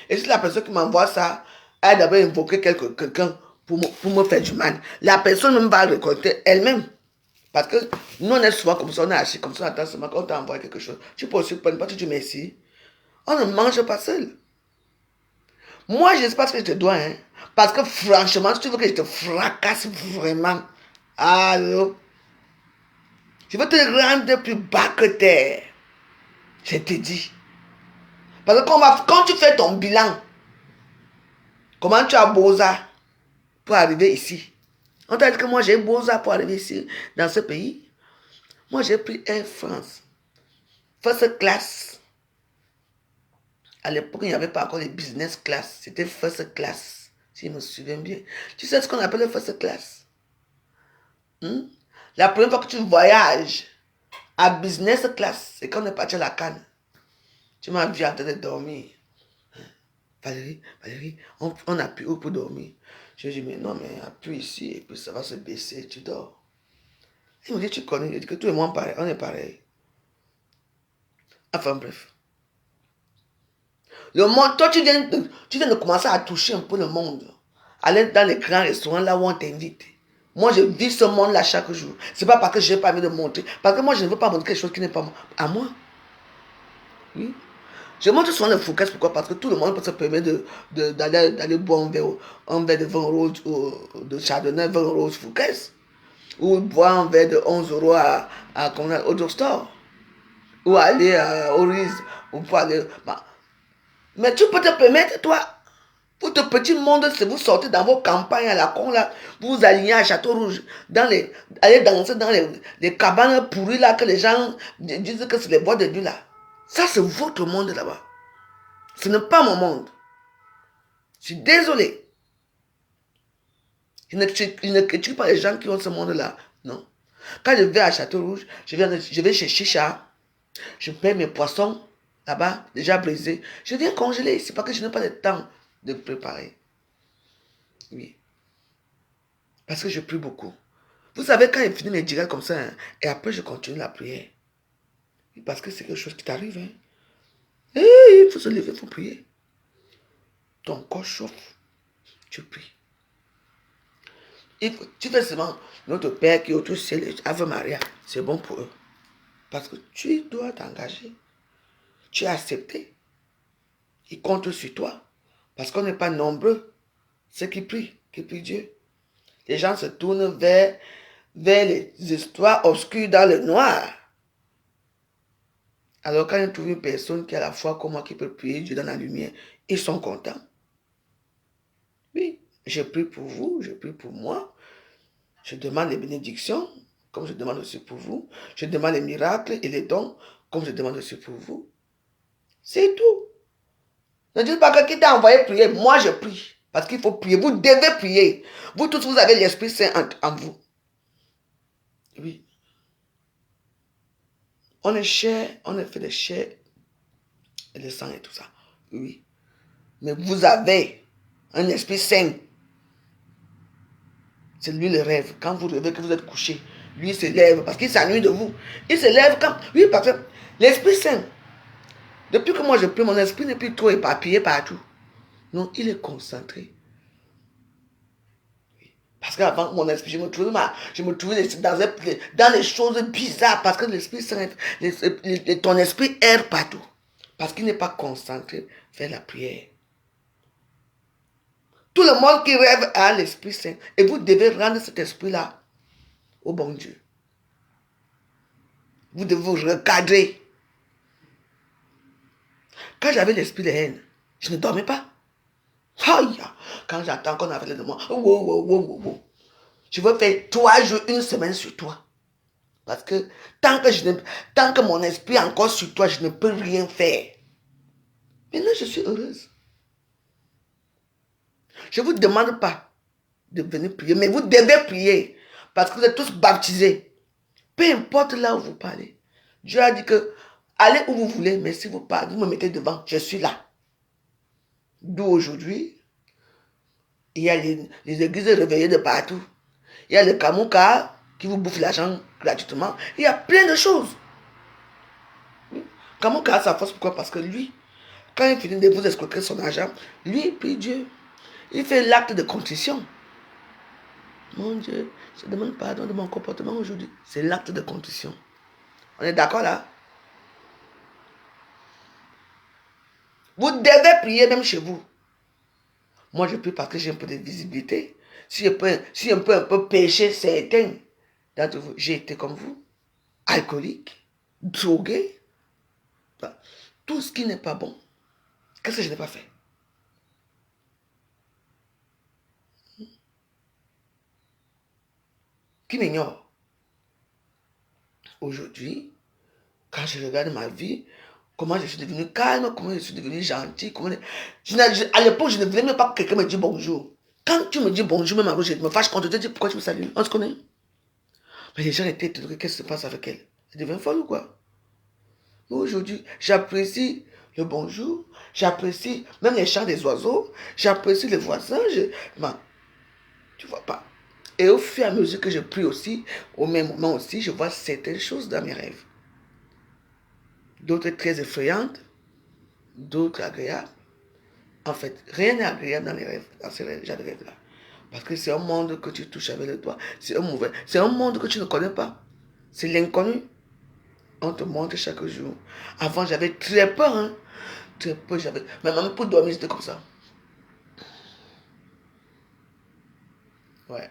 Et si la personne qui m'envoie ça a d'abord invoqué quelqu'un pour me faire du mal, la personne même va récolter elle-même. Parce que nous, on est souvent comme ça, on est assis comme ça, on attend seulement quand on t'envoie quelque chose. Tu peux aussi prendre, tu dis merci. On ne mange pas seul. Moi, je ne sais pas ce que je te dois, hein. Parce que franchement, si tu veux que je te fracasse vraiment, allô, je veux te rendre plus bas que terre. Je te dis. Parce que quand tu fais ton bilan, comment tu as beau ça pour arriver ici? On t'a dit que moi j'ai beau ça pour arriver ici, dans ce pays. Moi j'ai pris Air France. First class. À l'époque, il n'y avait pas encore les business class. C'était first class. Si je me souviens bien. Tu sais ce qu'on appelle le first class? La première fois que tu voyages à business class, c'est quand on est parti à la Cannes. Tu m'as vu en train de dormir. Valérie, on appuie où pour dormir? Je dis, mais non, mais appuie ici et puis ça va se baisser, tu dors. Il me dit, tu connais, je dis que tout le monde pareil, on est pareil. Enfin bref. Le monde, toi tu viens de commencer à toucher un peu le monde. Aller dans les grands restaurants là où on t'invite. Moi je vis ce monde là chaque jour. C'est pas parce que je n'ai pas envie de montrer. Parce que moi je ne veux pas montrer quelque chose qui n'est pas à moi. Oui. Je montre souvent le Fouquet, pourquoi? Parce que tout le monde peut se permettre d'aller boire un verre de 20 euros de Chardonnay, 20 euros de Fouquet. Ou boire un verre de 11 euros au drugstore. Ou aller au Riz. Ou pour aller. Bah. Mais tu peux te permettre, toi, votre petit monde, si vous sortez dans vos campagnes à la con, là, vous vous alignez à Château Rouge, allez danser dans les cabanes pourries là, que les gens disent que c'est les bois de nuit là. Ça, c'est votre monde là-bas. Ce n'est pas mon monde. Je suis désolé. Je ne critique pas les gens qui ont ce monde-là. Non. Quand je vais à Château Rouge, je vais chez Chicha, je paie mes poissons là-bas, déjà brisés. Je viens congeler. C'est pas que je n'ai pas le temps de préparer. Oui. Parce que je prie beaucoup. Vous savez, quand il finit mes direts comme ça, hein, et après je continue la prière. Parce que c'est quelque chose qui t'arrive. Hein. Et il faut se lever, il faut prier. Ton corps chauffe. Tu pries. Tu fais seulement notre Père qui est au ciel, Ave Maria. C'est bon pour eux. Parce que tu dois t'engager. Tu as accepté. Ils comptent sur toi. Parce qu'on n'est pas nombreux. Ceux qui prient Dieu. Les gens se tournent vers les histoires obscures dans le noir. Alors quand ils trouvent une personne qui a la foi comme moi, qui peut prier Dieu dans la lumière, ils sont contents. Oui, je prie pour vous, je prie pour moi. Je demande les bénédictions, comme je demande aussi pour vous. Je demande les miracles et les dons, comme je demande aussi pour vous. C'est tout. Ne dites pas que qui t'a envoyé prier. Moi, je prie. Parce qu'il faut prier. Vous devez prier. Vous tous, vous avez l'Esprit Saint en vous. Oui. On est chair, on est fait de chair et de sang et tout ça. Oui. Mais vous avez un Esprit Saint. C'est lui le rêve. Quand vous rêvez que vous êtes couché, lui il se lève parce qu'il s'ennuie de vous. Il se lève quand... Oui, parce que l'Esprit Saint, depuis que moi je prie, mon esprit n'est plus trop éparpillé partout. Non, il est concentré. Parce qu'avant, mon esprit, je me trouvais dans les choses bizarres. Parce que l'Esprit Saint, ton esprit erre partout. Parce qu'il n'est pas concentré vers la prière. Tout le monde qui rêve a l'Esprit Saint. Et vous devez rendre cet esprit-là au bon Dieu. Vous devez vous recadrer. Quand j'avais l'esprit de haine, je ne dormais pas. Aïe, quand j'attends qu'on appelle de moi, je veux faire 3 jours, 1 semaine sur toi. Parce que tant que mon esprit est encore sur toi, je ne peux rien faire. Maintenant, je suis heureuse. Je ne vous demande pas de venir prier, mais vous devez prier. Parce que vous êtes tous baptisés. Peu importe là où vous parlez. Dieu a dit que allez où vous voulez, mais si vous parlez, vous me mettez devant, je suis là. D'où aujourd'hui, il y a les églises réveillées de partout. Il y a le Kamouka qui vous bouffe l'argent gratuitement. Il y a plein de choses. Kamouka a sa force, pourquoi? Parce que lui, quand il finit de vous escroquer son argent, lui, prie Dieu. Il fait l'acte de contrition. Mon Dieu, je demande pardon de mon comportement aujourd'hui. C'est l'acte de contrition. On est d'accord là? Vous devez prier même chez vous. Moi, je prie parce que j'ai un peu de visibilité. Si un peu péché, certains d'entre vous, j'ai été comme vous, alcoolique, drogué. Enfin, tout ce qui n'est pas bon, qu'est-ce que je n'ai pas fait? Qui m'ignore? Aujourd'hui, quand je regarde ma vie, comment je suis devenu calme, comment je suis devenu gentil, à l'époque, je ne voulais même pas que quelqu'un me dise bonjour. Quand tu me dis bonjour, même avant, je me fâche quand tu te dis pourquoi tu me salues. On se connaît. Mais les gens étaient étonnés, qu'est-ce qui se passe avec elle? Elle devient folle ou quoi? Aujourd'hui, j'apprécie le bonjour, j'apprécie même les chants des oiseaux, j'apprécie les voisins. Tu vois pas. Et au fur et à mesure que je prie aussi, au même moment aussi, je vois certaines choses dans mes rêves. D'autres très effrayantes, d'autres agréables. En fait, rien n'est agréable dans les rêves, dans ces rêves-là. Parce que c'est un monde que tu touches avec le doigt. C'est un monde que tu ne connais pas. C'est l'inconnu. On te montre chaque jour. Avant, j'avais très peur. Hein? très peu, j'avais. Mais même pour dormir, c'était comme ça. Ouais.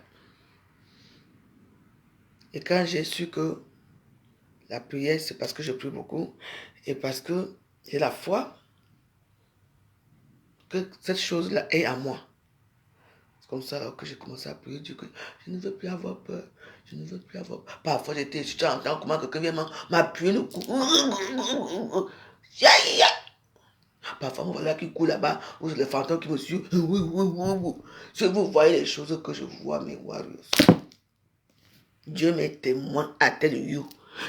Et quand j'ai su que la prière, c'est parce que je prie beaucoup et parce que j'ai la foi que cette chose-là est à moi. C'est comme ça que j'ai commencé à prier Dieu que je ne veux plus avoir peur. Je ne veux plus avoir peur. Parfois, j'étais en train comment quelqu'un vient m'appuyer le cou. Parfois, on voit là qui court là-bas, ou les fantômes qui me suivent. Si vous voyez les choses que je vois, mes warriors. Dieu m'est témoin à tel lieu.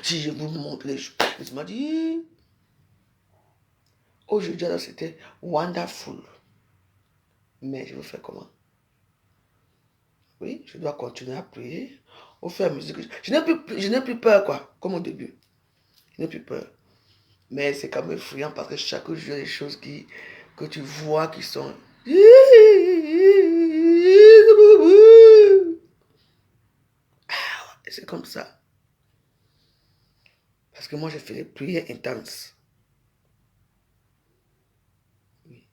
Si je vous montre les choses, il m'a dit, aujourd'hui, c'était wonderful. Mais je vais faire comment? Oui, je dois continuer à prier. Au fur et à mesure que je n'ai plus peur, quoi, comme au début. Je n'ai plus peur. Mais c'est quand même effrayant parce que chaque jour, il y a des choses que tu vois qui sont... C'est comme ça. Parce que moi, j'ai fait des prières intenses. Oui.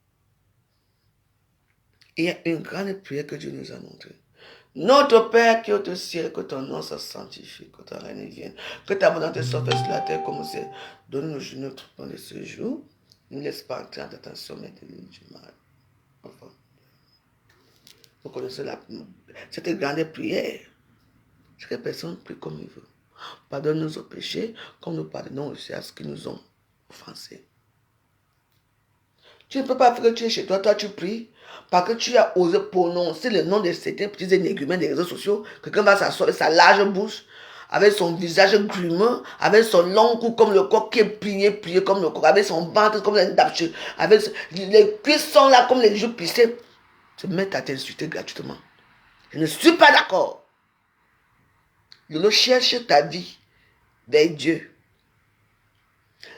Il y a une grande prière que Dieu nous a montrée. Notre Père qui est au ciel, que ton nom soit sanctifié, que ton règne vienne, que ta volonté soit faite sur la terre comme c'est. Donne-nous notre pain de ce jour. Ne laisse pas entrer en tentation, mais délivre du mal. Enfin, vous connaissez cette grande prière. Chaque personne prie comme il veut. Pardonne nos péchés, comme nous pardonnons aussi à ceux qui nous ont offensés. Tu ne peux pas faire que tu es chez toi, tu pries, parce que tu as osé prononcer le nom de certains petits énigmes des réseaux sociaux. Quelqu'un va s'asseoir avec sa large bouche, avec son visage grumeux, avec son long cou comme le coq qui est plié comme le coq, avec son ventre comme un dapché, avec les cuisses sont là comme les joues plissées. Se mettre à t'insulter gratuitement. Je ne suis pas d'accord. Lolo, cherche ta vie des dieux.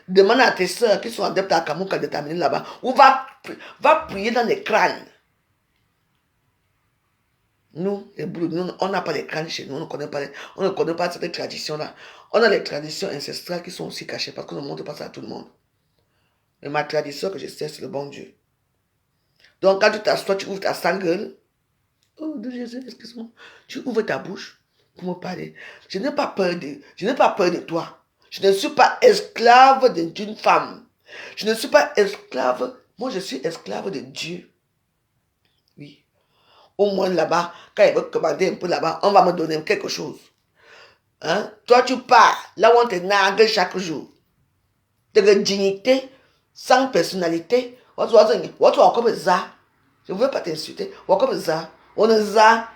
Demande à tes soeurs qui sont adeptes à Kamouka de t'amener là-bas. Ou va prier dans les crânes. Nous, les Boulots, nous, on n'a pas les crânes chez nous. On ne connaît pas cette tradition-là. On a les traditions ancestrales qui sont aussi cachées parce qu'on ne montre pas ça à tout le monde. Mais ma tradition que je sais, c'est le bon Dieu. Donc, quand tu t'assois, tu ouvres ta sangle. Oh, de Jésus, excuse-moi. Tu ouvres ta bouche pour me parler. Je n'ai pas peur de toi. Je ne suis pas esclave d'une femme. Je ne suis pas esclave. Moi, je suis esclave de Dieu. Oui. Au moins là-bas, quand il veut commander un peu là-bas, on va me donner quelque chose. Hein? Toi, tu pars là où on te nargue chaque jour. De dignité, sans personnalité. Je ne veux pas t'insulter. On est ça.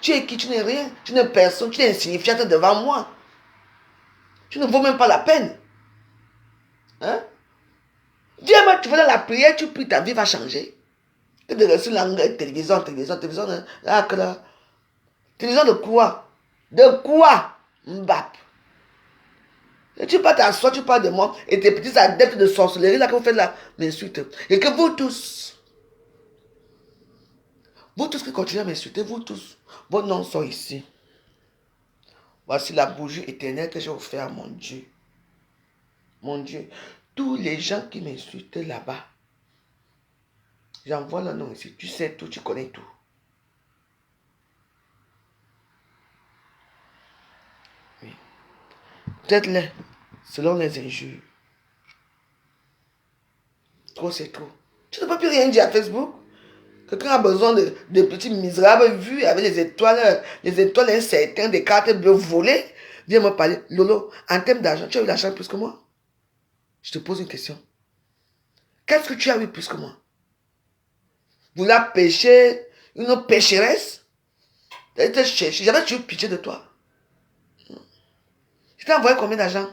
Tu es qui? Tu n'es rien. Tu n'es personne. Tu es insignifiante devant moi. Tu ne vaux même pas la peine. Hein? Dis-moi, tu vas dans la prière, tu pries, ta vie va changer. Que de rester là, télévision. Télévision de quoi? De quoi? Mbap. Et tu pas t'asseoir, tu parles de moi, et tes petits adeptes de sorcellerie là que vous faites là, m'insultent. Et que vous tous qui continuez à m'insulter, vous tous, vos noms sont ici. Voici la bougie éternelle que j'ai offerte à mon Dieu. Mon Dieu, tous les gens qui m'insultent là-bas, j'envoie leur nom ici. Tu sais tout, tu connais tout. Oui. Peut-être selon les injures. Trop, c'est trop. Tu ne peux plus rien dire à Facebook. Quelqu'un a besoin de petits misérables vus avec les étoiles incertaines, des cartes bleues volées. Viens me parler. Lolo, en termes d'argent, tu as eu l'argent plus que moi? Je te pose une question. Qu'est-ce que tu as eu plus que moi? Vous l'as péché, une pécheresse? J'avais eu pitié de toi. Je t'ai envoyé combien d'argent?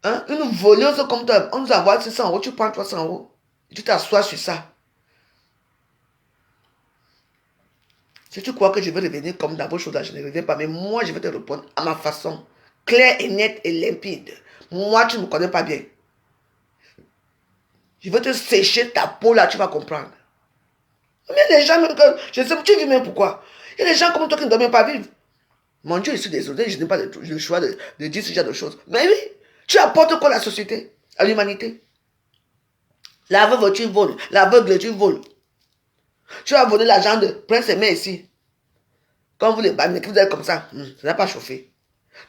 Hein? Une voleuse comme toi, on nous envoie 600 €, tu prends 300 €. Et tu t'assois sur ça. Si tu crois que je vais revenir comme dans vos choses là, je ne reviens pas. Mais moi, je vais te répondre à ma façon. Claire et nette et limpide. Moi, tu ne me connais pas bien. Je vais te sécher ta peau là, tu vas comprendre. Mais les gens, je sais, tu vis même pourquoi. Il y a des gens comme toi qui ne doivent même pas vivre. Mon Dieu, je suis désolé, je n'ai pas le choix de dire ce genre de choses. Mais oui, Tu apportes quoi à la société, à l'humanité? La veuve, tu voles. L'aveugle, tu voles. Tu as volé l'argent de Prince Aimé ici. Quand vous les bannez, vous êtes comme ça, ça n'a pas chauffé.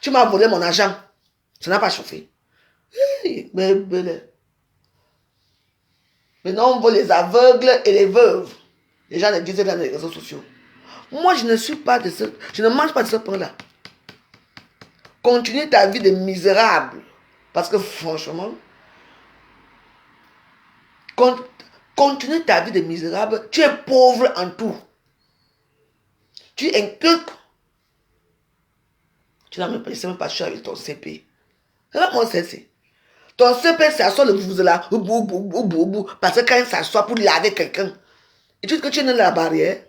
Tu m'as volé mon argent, ça n'a pas chauffé. Maintenant, on vole les aveugles et les veuves. Les gens le disent dans les réseaux sociaux. Moi, je ne suis pas de ce... Je ne mange pas de ce pain-là. Continue ta vie de misérable. Parce que franchement, continue ta vie de misérable. Tu es pauvre en tout. Tu inculques. Tu n'as même pas, même pas cher avec ton CP. Mon CC. Ton CP, ça sort le vous là. Parce que quand il s'assoit pour laver quelqu'un, et tu dis que tu es dans la barrière.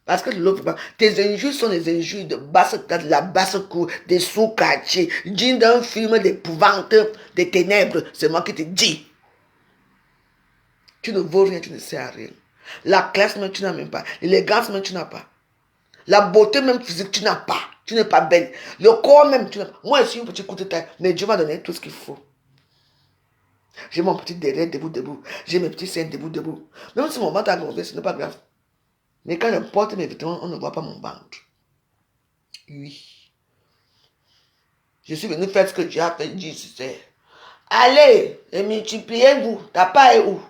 Parce que l'autre, tes injures sont des injures de basse tête, de la basse cour, des sous-quartiers, dignes d'un film d'épouvante, des ténèbres. C'est moi qui te dis. Tu ne vaux rien, tu ne sais à rien. La classe même, tu n'as même pas. L'élégance même, tu n'as pas. La beauté même physique, tu n'as pas. Tu n'es pas belle. Le corps même, tu n'as pas. Moi, je suis une petite courte taille, mais Dieu m'a donné tout ce qu'il faut. J'ai mon petit derrière debout. J'ai mes petits seins debout. Même si mon ventre a gonflé, ce n'est pas grave. Mais quand je porte mes vêtements, on ne voit pas mon ventre. Oui. Je suis venu faire ce que Dieu a fait, dit, c'est. Allez, et multipliez-vous. Ta part est où?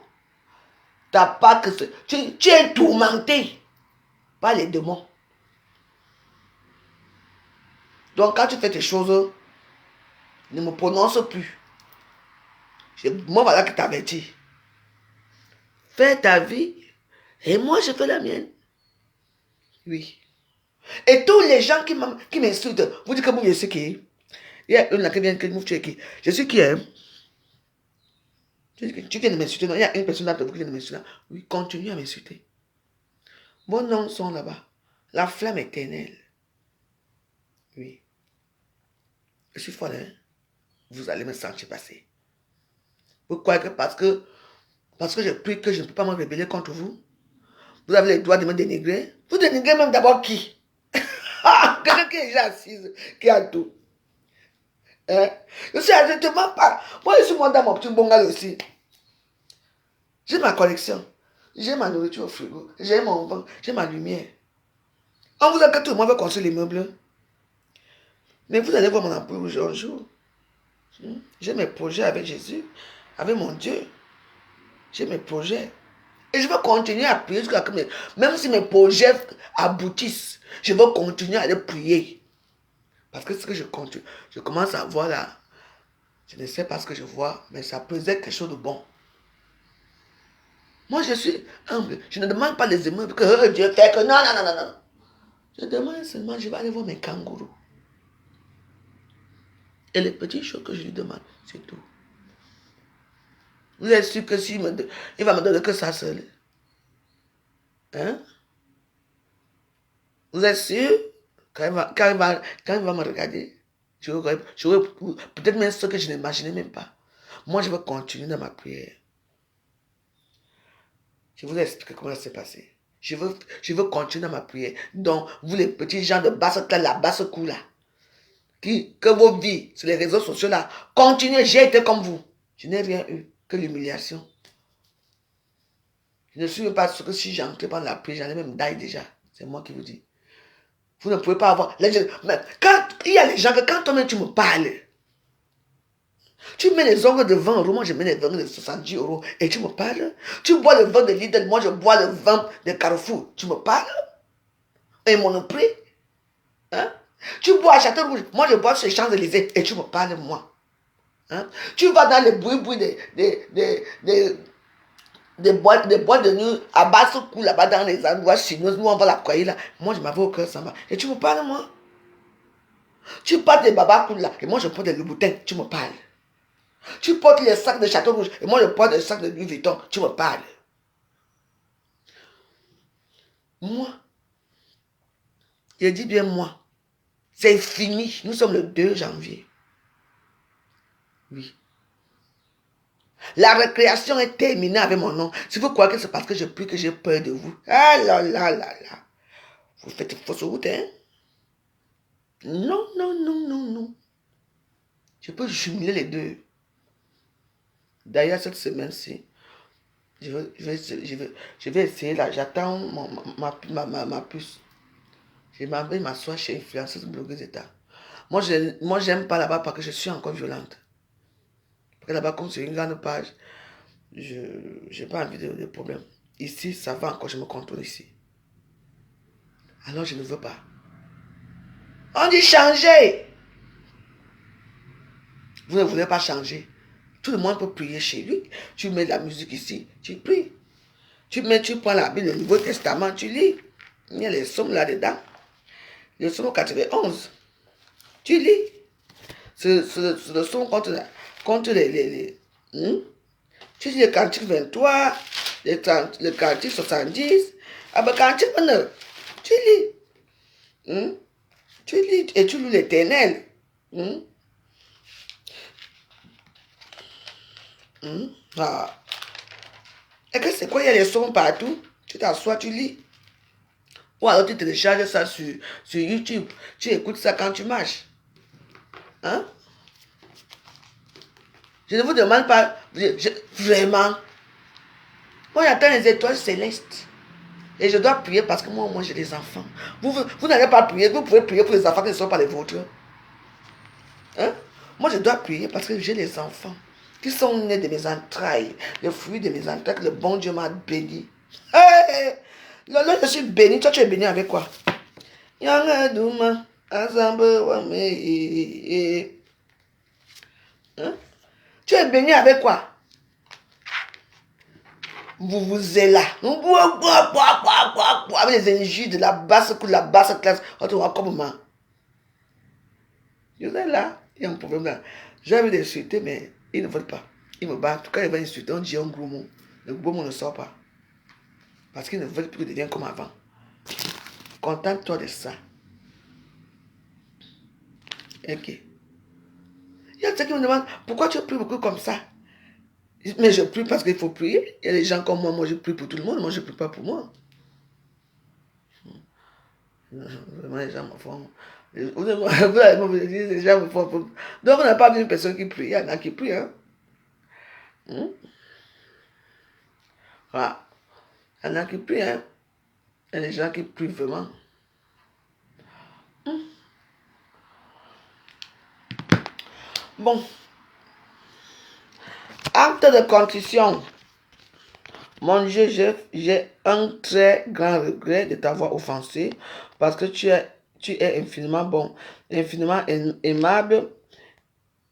Ta part que tu es tourmenté par les démons. Donc quand tu fais tes choses, ne me prononce plus. Moi voilà qui t'avertis. Fais ta vie et moi je fais la mienne. Oui. Et tous les gens qui m'insultent, vous dites que vous êtes qui? Il y a une qui vient qui me qui. Je suis qui est? Tu viens de m'insulter. Non, il y a une personne là qui vient de m'insulter. Oui, continue à m'insulter. Vos noms sont là-bas. La flamme éternelle. Oui. Je suis folle, hein? Vous allez me sentir passer. Vous croyez que parce que je prie que je ne peux pas me rébeller contre vous, vous avez le droit de me dénigrer? Vous dénigrez même d'abord qui? Quelqu'un qui est déjà assise, qui a tout. Hein? Je suis exactement pas. Moi, je suis moi dans mon petit bungalow aussi. J'ai ma collection. J'ai ma nourriture au frigo. J'ai mon vin. J'ai ma lumière. On vous a que tout le monde veut construire les meubles. Mais vous allez voir mon emploi un jour. J'ai mes projets avec Jésus, avec mon Dieu. J'ai mes projets. Et je veux continuer à prier jusqu'à que même si mes projets aboutissent, je veux continuer à les prier. Parce que ce que je continue, je commence à voir là. Je ne sais pas ce que je vois, mais ça peut être quelque chose de bon. Moi, je suis humble. Je ne demande pas les immeubles que Dieu fait que non. Je demande seulement, je vais aller voir mes kangourous. Et les petites choses que je lui demande, c'est tout. Vous êtes sûr que s'il il va me donner que ça seul? Hein? Vous êtes sûr? Quand il va me regarder, j'aurai peut-être même ce que je n'imaginais même pas. Moi, je vais continuer dans ma prière. Je vous explique comment ça s'est passé. Je veux continuer dans ma prière. Donc, vous les petits gens de basse classe, la basse cour là, que vos vies sur les réseaux sociaux là, continuez, j'ai été comme vous. Je n'ai rien eu que l'humiliation. Je ne suis même pas sûr que si j'entrais pendant la prière, j'allais même die déjà. C'est moi qui vous dis. Vous ne pouvez pas avoir... Quand il y a les gens que quand toi-même tu me parles, tu mets les ongles de 20 €, moi je mets les ongles de 70 € et tu me parles. Tu bois le vin de Lidl, moi je bois le vin de Carrefour. Tu me parles. Et mon prix. Hein? Tu bois à Château-Rouge, moi je bois sur les Champs-Élysées et tu me parles moi. Hein? Tu vas dans les bruits des boîtes de nuit à basse cour là-bas dans les endroits chinois, nous on va la croyer là. Moi je m'avais au cœur, ça va. Et tu me parles moi. Tu portes des babacouls là et moi je porte des Louboutins, tu me parles. Tu portes les sacs de Château Rouge et moi je porte des sacs de Louis Vuitton, tu me parles. Moi, je dis bien moi, c'est fini. Nous sommes le 2 janvier. Oui. La récréation est terminée avec mon nom. Si vous croyez que c'est parce que je prie que j'ai peur de vous. Ah là là là là. Vous faites fausse route, hein? Non. Je peux jumeler les deux. D'ailleurs, cette semaine-ci, je vais essayer là. J'attends ma puce. Je m'assois chez influenceuse blogueuse d'État. Moi, j'aime pas là-bas parce que je suis encore violente. Parce que là-bas, comme c'est une grande page, je n'ai pas envie de problème. Ici, ça va encore, je me contrôle ici. Alors, je ne veux pas. On dit changer. Vous ne voulez pas changer. Tout le monde peut prier chez lui. Tu mets de la musique ici, tu pries. Tu prends la Bible, le Nouveau Testament, tu lis. Il y a les psaumes là-dedans. Le psaume 91. Tu lis. C'est le psaume contre les tu lis le cantique 23, le cantique 70. Ah ben cantique 9. Tu lis. Tu lis et tu lis l'Éternel. Ah. Et que c'est quoi? Il y a les sons partout. Tu t'assois, tu lis. Ou alors tu télécharges ça sur YouTube. Tu écoutes ça quand tu marches. Hein? Je ne vous demande pas. Vraiment. Moi, j'attends les étoiles célestes. Et je dois prier parce que moi j'ai des enfants. Vous n'allez pas prier. Vous pouvez prier pour les enfants qui ne sont pas les vôtres. Hein? Moi, je dois prier parce que j'ai des enfants qui sont nés de mes entrailles, le fruit de mes entrailles, que le bon Dieu m'a béni. Hey! Là, je suis béni. Toi, tu es béni avec quoi? Hein? Tu es béni avec quoi? Vous êtes là. Avec les énergies de la basse classe. On te voit comme moi. Vous êtes là. Il y a un problème là. J'ai envie d'insulter, mais ils ne veulent pas. Ils me battent. Quand ils veulent insulter, on dit un gros mot. Le gros mot ne sort pas. Parce qu'ils ne veulent plus que devienne comme avant. Contente-toi de ça. Ok. Il y a ceux qui me demandent pourquoi tu pries beaucoup comme ça. Mais je prie parce qu'il faut prier. Il y a des gens comme moi je prie pour tout le monde. Moi, je ne prie pas pour moi. Vraiment, les gens me font. Vous allez dire, les gens me font. Donc, on n'a pas vu une personne qui prie. Il y en a qui prient. Hein? Voilà. Il y en a qui prient. Hein? Il y a des gens qui prient vraiment. Bon. Acte de contrition. Mon Dieu, j'ai un très grand regret de t'avoir offensé parce que tu es infiniment bon, infiniment aimable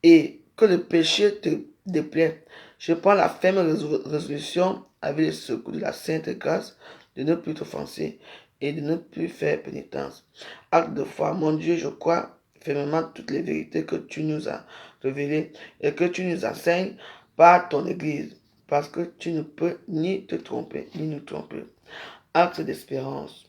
et que le péché te déplaît. Je prends la ferme résolution avec le secours de la sainte grâce de ne plus t'offenser et de ne plus faire pénitence. Acte de foi, mon Dieu, je crois fermement toutes les vérités que tu nous as révélées et que tu nous enseignes par ton Église, parce que tu ne peux ni te tromper, ni nous tromper. Acte d'espérance.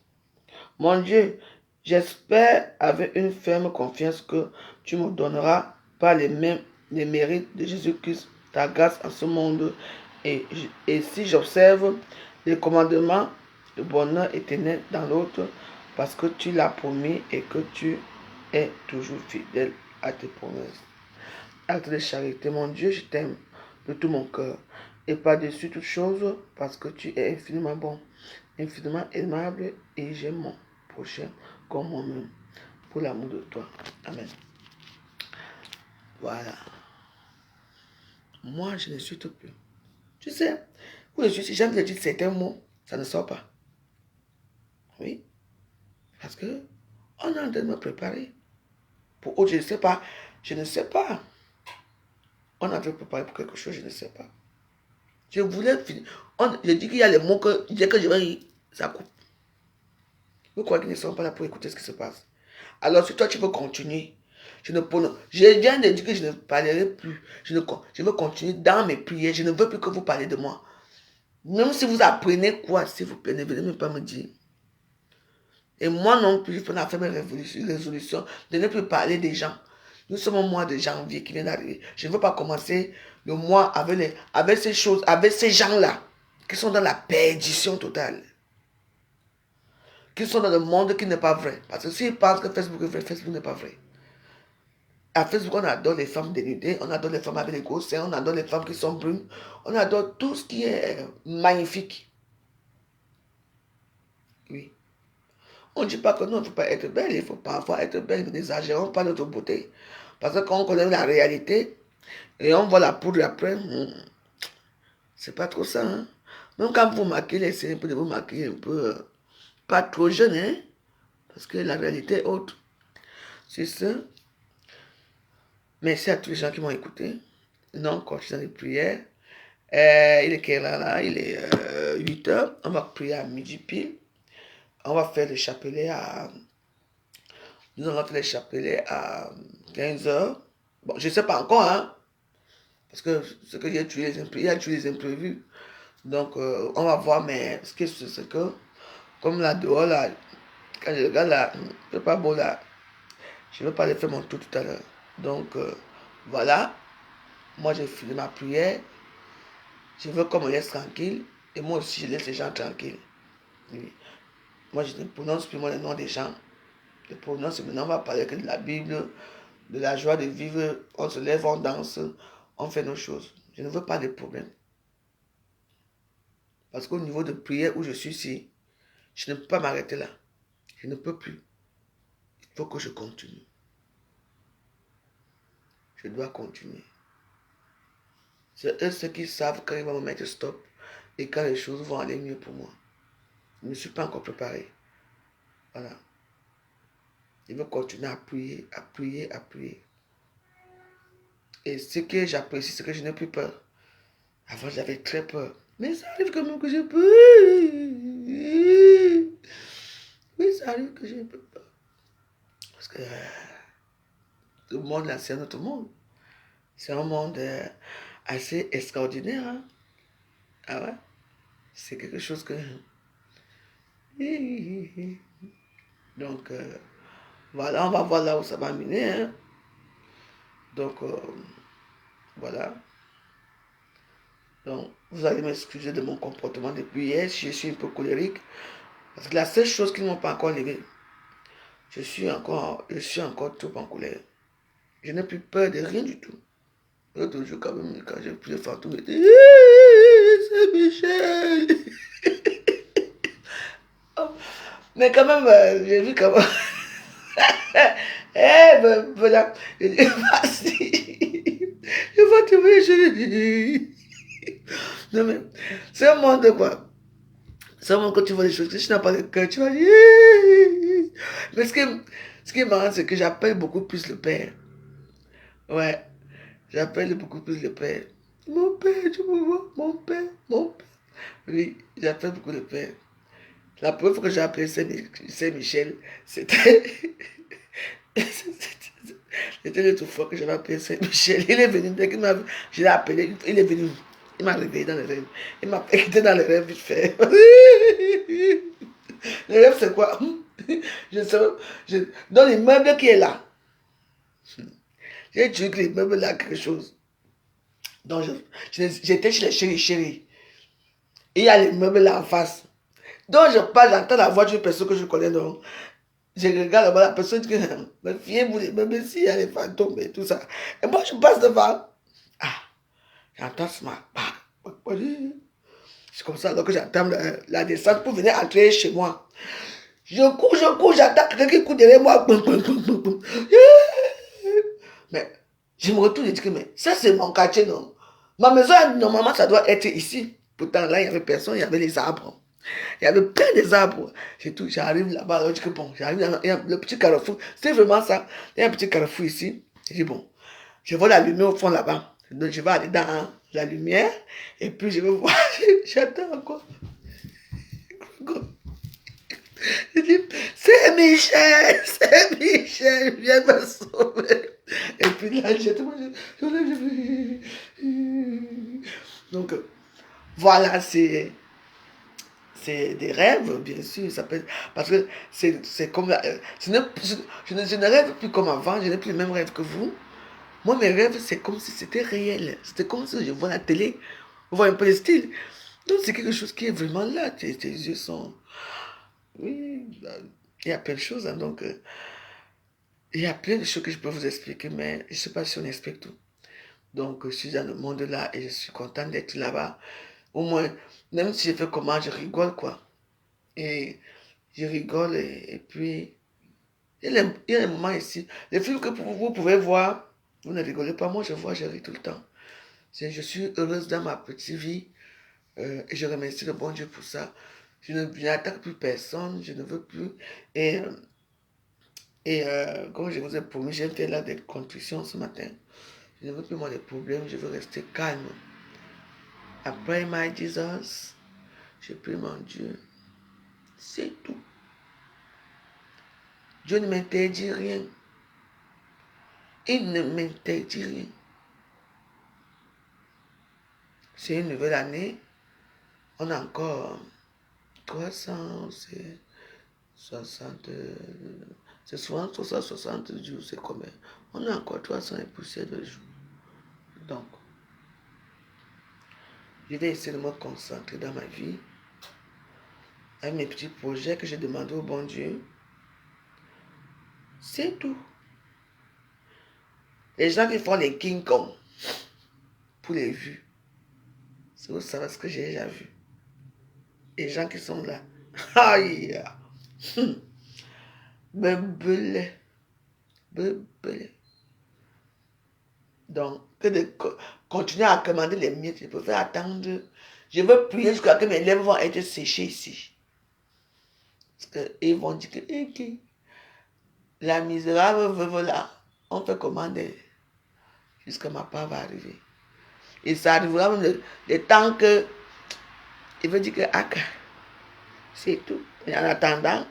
Mon Dieu, j'espère avec une ferme confiance que tu me donneras par les mérites de Jésus-Christ ta grâce en ce monde, et si j'observe les commandements, le bonheur éternel dans l'autre, parce que tu l'as promis et que tu es toujours fidèle à tes promesses. Acte de charité, mon Dieu, je t'aime de tout mon cœur, et par-dessus toute chose, parce que tu es infiniment bon, infiniment aimable, et j'aime mon prochain comme moi-même, pour l'amour de toi. Amen. Voilà. Moi, je ne suis tout plus. Tu sais, si j'aime dire certains mots, ça ne sort pas. Oui. Parce que on est en train de me préparer. Pour autre, je ne sais pas. Je ne sais pas. On avait préparé pour quelque chose, je ne sais pas. Je voulais finir. Je dis qu'il y a les mots que dès que je vais rire, ça coupe. Vous croyez qu'ils ne sont pas là pour écouter ce qui se passe. Alors, si toi tu veux continuer, je viens de dire que je ne parlerai plus. Je veux continuer dans mes prières. Je ne veux plus que vous parlez de moi. Même si vous apprenez quoi, s'il vous plaît, ne venez même pas me dire. Et moi non plus, je peux faire mes résolutions de ne plus parler des gens. Nous sommes au mois de janvier qui vient d'arriver. Je ne veux pas commencer le mois avec ces choses, avec ces gens-là qui sont dans la perdition totale. Qui sont dans le monde qui n'est pas vrai. Parce que s'ils pensent que Facebook est vrai, Facebook n'est pas vrai. À Facebook, on adore les femmes dénudées, on adore les femmes avec les gros seins, on adore les femmes qui sont brunes, on adore tout ce qui est magnifique. Oui. On ne dit pas que non, il ne faut pas être belle, il faut parfois être belle, mais n'exagérons pas notre beauté. Parce que quand on connaît la réalité, et on voit la poudre après, c'est pas trop ça. Hein? Même quand vous maquillez, essayez un peu de vous maquiller un peu, pas trop jeune, hein? Parce que la réalité est autre. C'est ça. Merci à tous les gens qui m'ont écouté. Non, continue dans les prières. Il est quelle heure là? Il est 8 heures. On va prier à midi pile. On va faire le chapelet à... Nous allons faire le chapelet à 15 heures. Bon, je ne sais pas encore, hein. Parce que ce que j'ai tué les imprévus. Donc, on va voir, mais ce que c'est que, comme là dehors, là, quand je regarde là, c'est pas beau là. Je ne vais pas aller faire mon tour tout à l'heure. Donc, voilà. Moi, j'ai fini ma prière. Je veux qu'on me laisse tranquille. Et moi aussi, je laisse les gens tranquilles. Oui. Moi, je ne prononce plus les noms des gens. Je prononce maintenant, on va parler que de la Bible, de la joie de vivre. On se lève, on danse, on fait nos choses. Je ne veux pas de problème. Parce qu'au niveau de prière où je suis ici, je ne peux pas m'arrêter là. Je ne peux plus. Il faut que je continue. Je dois continuer. C'est eux ceux qui savent quand ils vont me mettre stop et quand les choses vont aller mieux pour moi. Je ne suis pas encore préparé. Voilà. Je veux continuer à prier, à prier, à prier. Et ce que j'apprécie, c'est que je n'ai plus peur. Avant, j'avais très peur. Mais ça arrive quand même que j'ai peur. Oui, ça arrive que j'ai peur. Parce que le monde là, c'est un autre monde. C'est un monde assez extraordinaire. Hein? Ah ouais? C'est quelque chose que... Donc, voilà, on va voir là où ça va mener. Hein? Donc, voilà. Donc, vous allez m'excuser de mon comportement depuis hier. Je suis un peu colérique. Parce que la seule chose qui ne m'ont pas encore levé, je suis encore trop en colère. Je n'ai plus peur de rien du tout. L'autre jour, quand même, quand j'ai pris le fantôme, il était... C'est Michel. Mais quand même, j'ai vu comment... Voilà. Je dis, vas-y. Je vais te voir, je le dis. Non, mais c'est un monde de quoi? C'est un monde quand tu vois des choses, si tu n'as pas de cœur, tu vas dire... Mais ce qui est marrant, c'est que j'appelle beaucoup plus le Père. Ouais. J'appelle beaucoup plus le Père. Mon Père, tu me vois? Mon Père, mon Père. Oui, j'appelle beaucoup le Père. La première fois que j'ai appelé Saint-Michel, c'était... C'était l'autre fois que j'avais appelé Saint-Michel. Il est venu, dès qu'il m'a vu, je l'ai appelé, il est venu. Il m'a réveillé dans le rêve. Il m'a quitté dans le rêve vite fait. Le rêve, c'est quoi? Je sais, dans l'immeuble qui est là. J'ai dit que l'immeuble là, quelque chose. Donc, j'étais chez les chéris. Et il y a l'immeuble là en face. Donc, je parle, j'entends la voix d'une personne que je connais. Donc, je regarde là-bas, la personne dit, mais fiez-vous l'immeuble ici, il y a les fantômes et tout ça. Et moi, je passe devant. Ah, j'entends ce matin. C'est comme ça alors que j'entends la descente pour venir entrer chez moi. Je cours, j'attends quelqu'un qui court derrière moi. Mais je me retourne et dis que mais ça c'est mon quartier, non? Ma maison, normalement, ça doit être ici. Pourtant, là, il n'y avait personne, il y avait les arbres. Il y avait plein d'arbres. J'arrive là-bas, alors je dis que bon, j'arrive dans le petit carrefour. C'est vraiment ça. Il y a un petit carrefour ici. Je dis bon, je vois la lumière au fond là-bas. Donc, je vais aller dans la lumière et puis je vais voir. J'attends encore. Je dis, c'est Michel, viens me sauver. Et puis là, donc, voilà, c'est des rêves, bien sûr. Ça peut, parce que c'est comme... je ne rêve plus comme avant, je n'ai plus le même rêve que vous. Moi, mes rêves, c'est comme si c'était réel. C'était comme si je vois la télé. Vous voyez un peu le style. Donc, c'est quelque chose qui est vraiment là. Tes yeux sont... Oui, il y a plein de choses. Hein, donc, Il y a plein de choses que je peux vous expliquer, mais je ne sais pas si on explique tout. Donc, je suis dans le monde là et je suis content d'être là-bas. Au moins, même si je fais comment, je rigole, quoi. Et je rigole et puis, il y a des moments ici. Les films que vous pouvez voir, vous ne rigolez pas. Moi, je vois, je ris tout le temps. Je suis heureuse dans ma petite vie et je remercie le bon Dieu pour ça. Je n'attaque plus personne, je ne veux plus. Et, comme je vous ai promis, j'ai fait là des contritions ce matin. Je ne veux plus moi des problèmes, je veux rester calme. I pray my Jesus. Je prie mon Dieu. C'est tout. Dieu ne m'interdit rien. Il ne m'interdit rien. C'est une nouvelle année. On a encore 300, c'est 60, c'est souvent 360 jours, c'est combien? On a encore 300 et poussières de jours. Donc, je vais essayer de me concentrer dans ma vie, avec mes petits projets que j'ai demandé au bon Dieu. C'est tout. Les gens qui font les King Kong pour les vues, c'est vous savez ce que j'ai déjà vu. Les gens qui sont là. Aïe! Bebele. Bebele. Donc, que de continuer à commander les miettes, je préfère attendre. Je veux prier jusqu'à ce que mes lèvres vont être séchées ici. Parce qu'ils vont dire que la misérable veuve là, on fait commander jusqu'à ma part va arriver. Et ça arrivera même le temps que il veut dire que c'est tout. Et en attendant,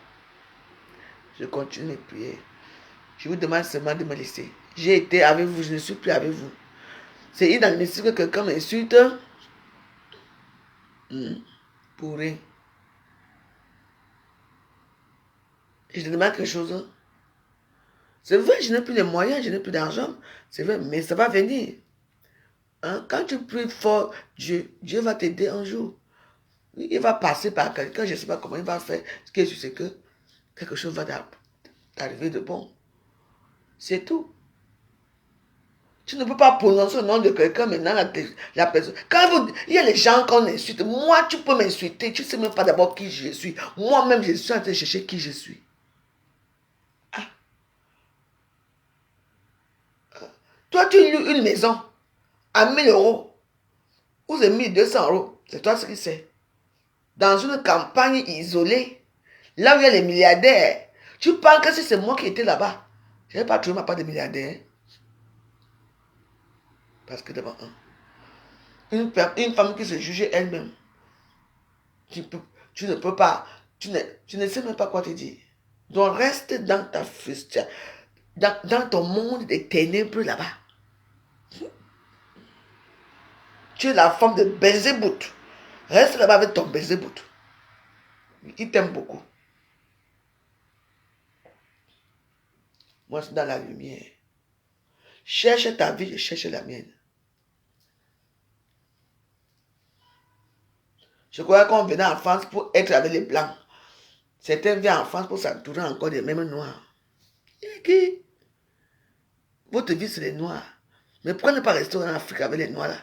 je continue de prier. Je vous demande seulement de me laisser. J'ai été avec vous, je ne suis plus avec vous. C'est inadmissible que quelqu'un m'insulte pour rien. Je te demande quelque chose. C'est vrai, je n'ai plus de moyens, je n'ai plus d'argent. C'est vrai, mais ça va venir. Hein? Quand tu pries fort, Dieu va t'aider un jour. Il va passer par quelqu'un, je ne sais pas comment il va faire. Ce que je sais que quelque chose va t'arriver de bon. C'est tout. Tu ne peux pas prononcer le nom de quelqu'un maintenant, la personne. Il y a les gens qu'on insulte. Moi, tu peux m'insulter. Tu ne sais même pas d'abord qui je suis. Moi-même, je suis en train de chercher qui je suis. Toi, tu loues une maison à 1000 euros. Ou c'est 1200 euros. C'est toi ce qui sais. Dans une campagne isolée, là où il y a les milliardaires. Tu penses que si c'est moi qui étais là-bas, je n'avais pas trouvé ma part de milliardaire. Parce que d'abord, une femme qui se jugeait elle-même, tu ne peux pas, tu ne sais même pas quoi te dire. Donc reste dans ta frustration, dans ton monde des ténèbres là-bas. Tu es la femme de Belzébout. Reste là-bas avec ton Belzébout. Il t'aime beaucoup. Moi, je suis dans la lumière. Cherche ta vie, je cherche la mienne. Je croyais qu'on venait en France pour être avec les Blancs. Certains viennent en France pour s'entourer encore des mêmes Noirs. Et votre vie, c'est les Noirs. Mais pourquoi ne pas rester en Afrique avec les Noirs là?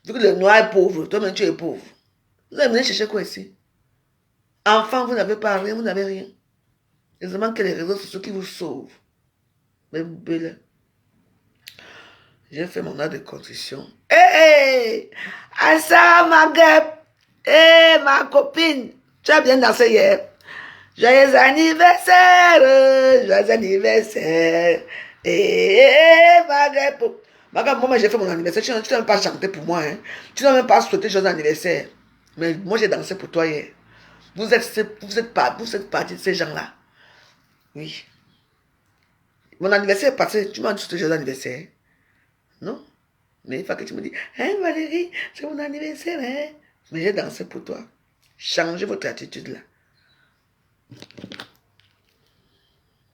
Vu que le Noir est pauvre, toi-même tu es pauvre. Vous allez venir chercher quoi ici? Enfant, vous n'avez pas rien, vous n'avez rien. Heureusement que les réseaux sociaux qui vous sauvent. Mais belle. J'ai fait mon acte de contrition. Hé! Assa, ma gueule! Hé, ma copine! Tu as bien dansé hier. Joyeux anniversaire! Joyeux anniversaire! Hé, ma gueule! Moi, j'ai fait mon anniversaire. Tu n'as même pas chanté pour moi. Hein. Tu n'as même pas souhaité joyeux anniversaire. Mais moi, j'ai dansé pour toi hier. Vous êtes partis de ces gens-là. Oui. Mon anniversaire est passé. Tu m'as souhaité joyeux anniversaire. Non? Mais il faut que tu me dises, hein, Valérie, c'est mon anniversaire, hein? Mais j'ai dansé pour toi. Changez votre attitude là.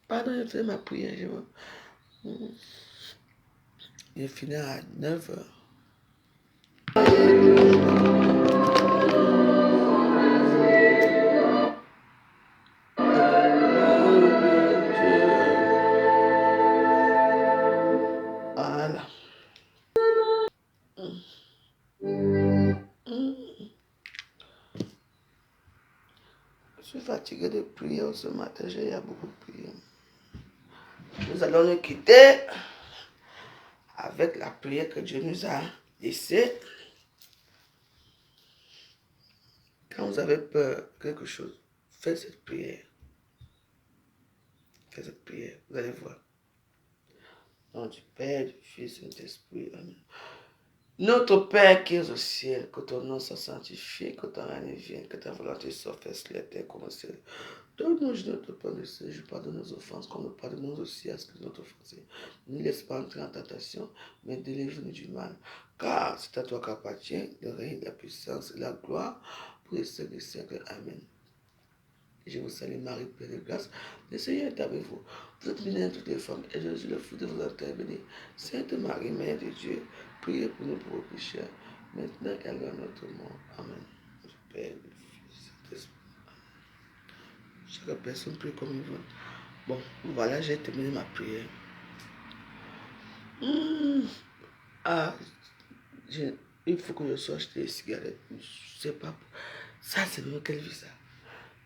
Pardon, je fais ma prière. J'ai fini à 9h. fatigué de prier ce matin, j'ai beaucoup prié. Nous allons nous quitter avec la prière que Dieu nous a laissée. Quand vous avez peur de quelque chose, faites cette prière. Faites cette prière, vous allez voir. Au nom du Père, du Fils et de l'Esprit. Amen. Notre Père qui es au ciel, que ton nom soit sanctifié, que ton règne vienne, que ta volonté soit faite sur la terre comme au ciel. Donne-nous notre pain de ce jour, pardonne nos offenses, comme nous pardonnons aussi à ce que notre offensés. Ne laisse pas entrer en tentation, mais délivre-nous du mal. Car c'est à toi qu'appartient le règne, la puissance et la gloire pour les siècles des siècles. Amen. Je vous salue Marie, pleine de grâce. Le Seigneur est avec vous. Vous êtes bénie entre toutes les femmes, et Jésus, le fruit de vos entrailles, est béni. Sainte Marie, Mère de Dieu, priez pour nous pauvres pécheurs, maintenant et à l'heure de notre mort. Amen. Du Père, du Fils et de l'Esprit. Chaque personne prie comme il veut. Bon, voilà, j'ai terminé ma prière. Ah, il faut que je sois acheté des cigarettes. Je sais pas. Ça, c'est même quelle vie ça.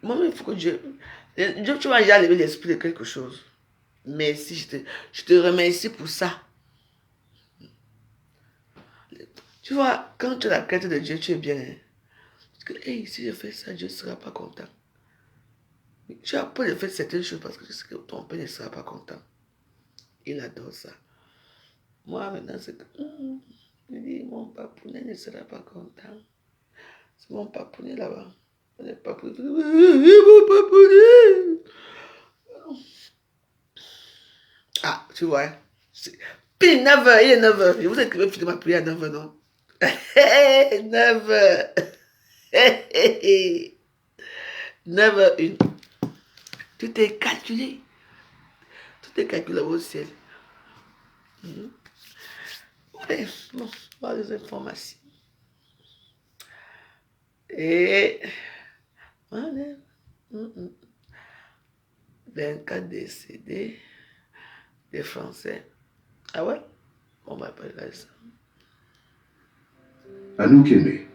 Moi, il faut que Dieu, tu m'as déjà levé l'esprit de quelque chose. Merci, je te remercie pour ça. Tu vois, quand tu as la crainte de Dieu, tu es bien. Hein? Parce que, hey, si je fais ça, Dieu ne sera pas content. Tu as peur de faire certaines choses parce que tu sais que ton père ne sera pas content. Il adore ça. Moi, maintenant, c'est que, je dis, mon papounet ne sera pas content. C'est mon papounet là-bas. Mon papounet. Mon papounet. Ah, tu vois. Puis 9h, il est 9h. Je vous ai écrit finir ma prière à 9h, non? 9h. 9h01. Tout est calculé. Tout est calculé au ciel. Ouais, bon, voilà les informations. Et voilà. 24 décédés des Français. Ah ouais? On va pas regarder ça. Anouk Aimée,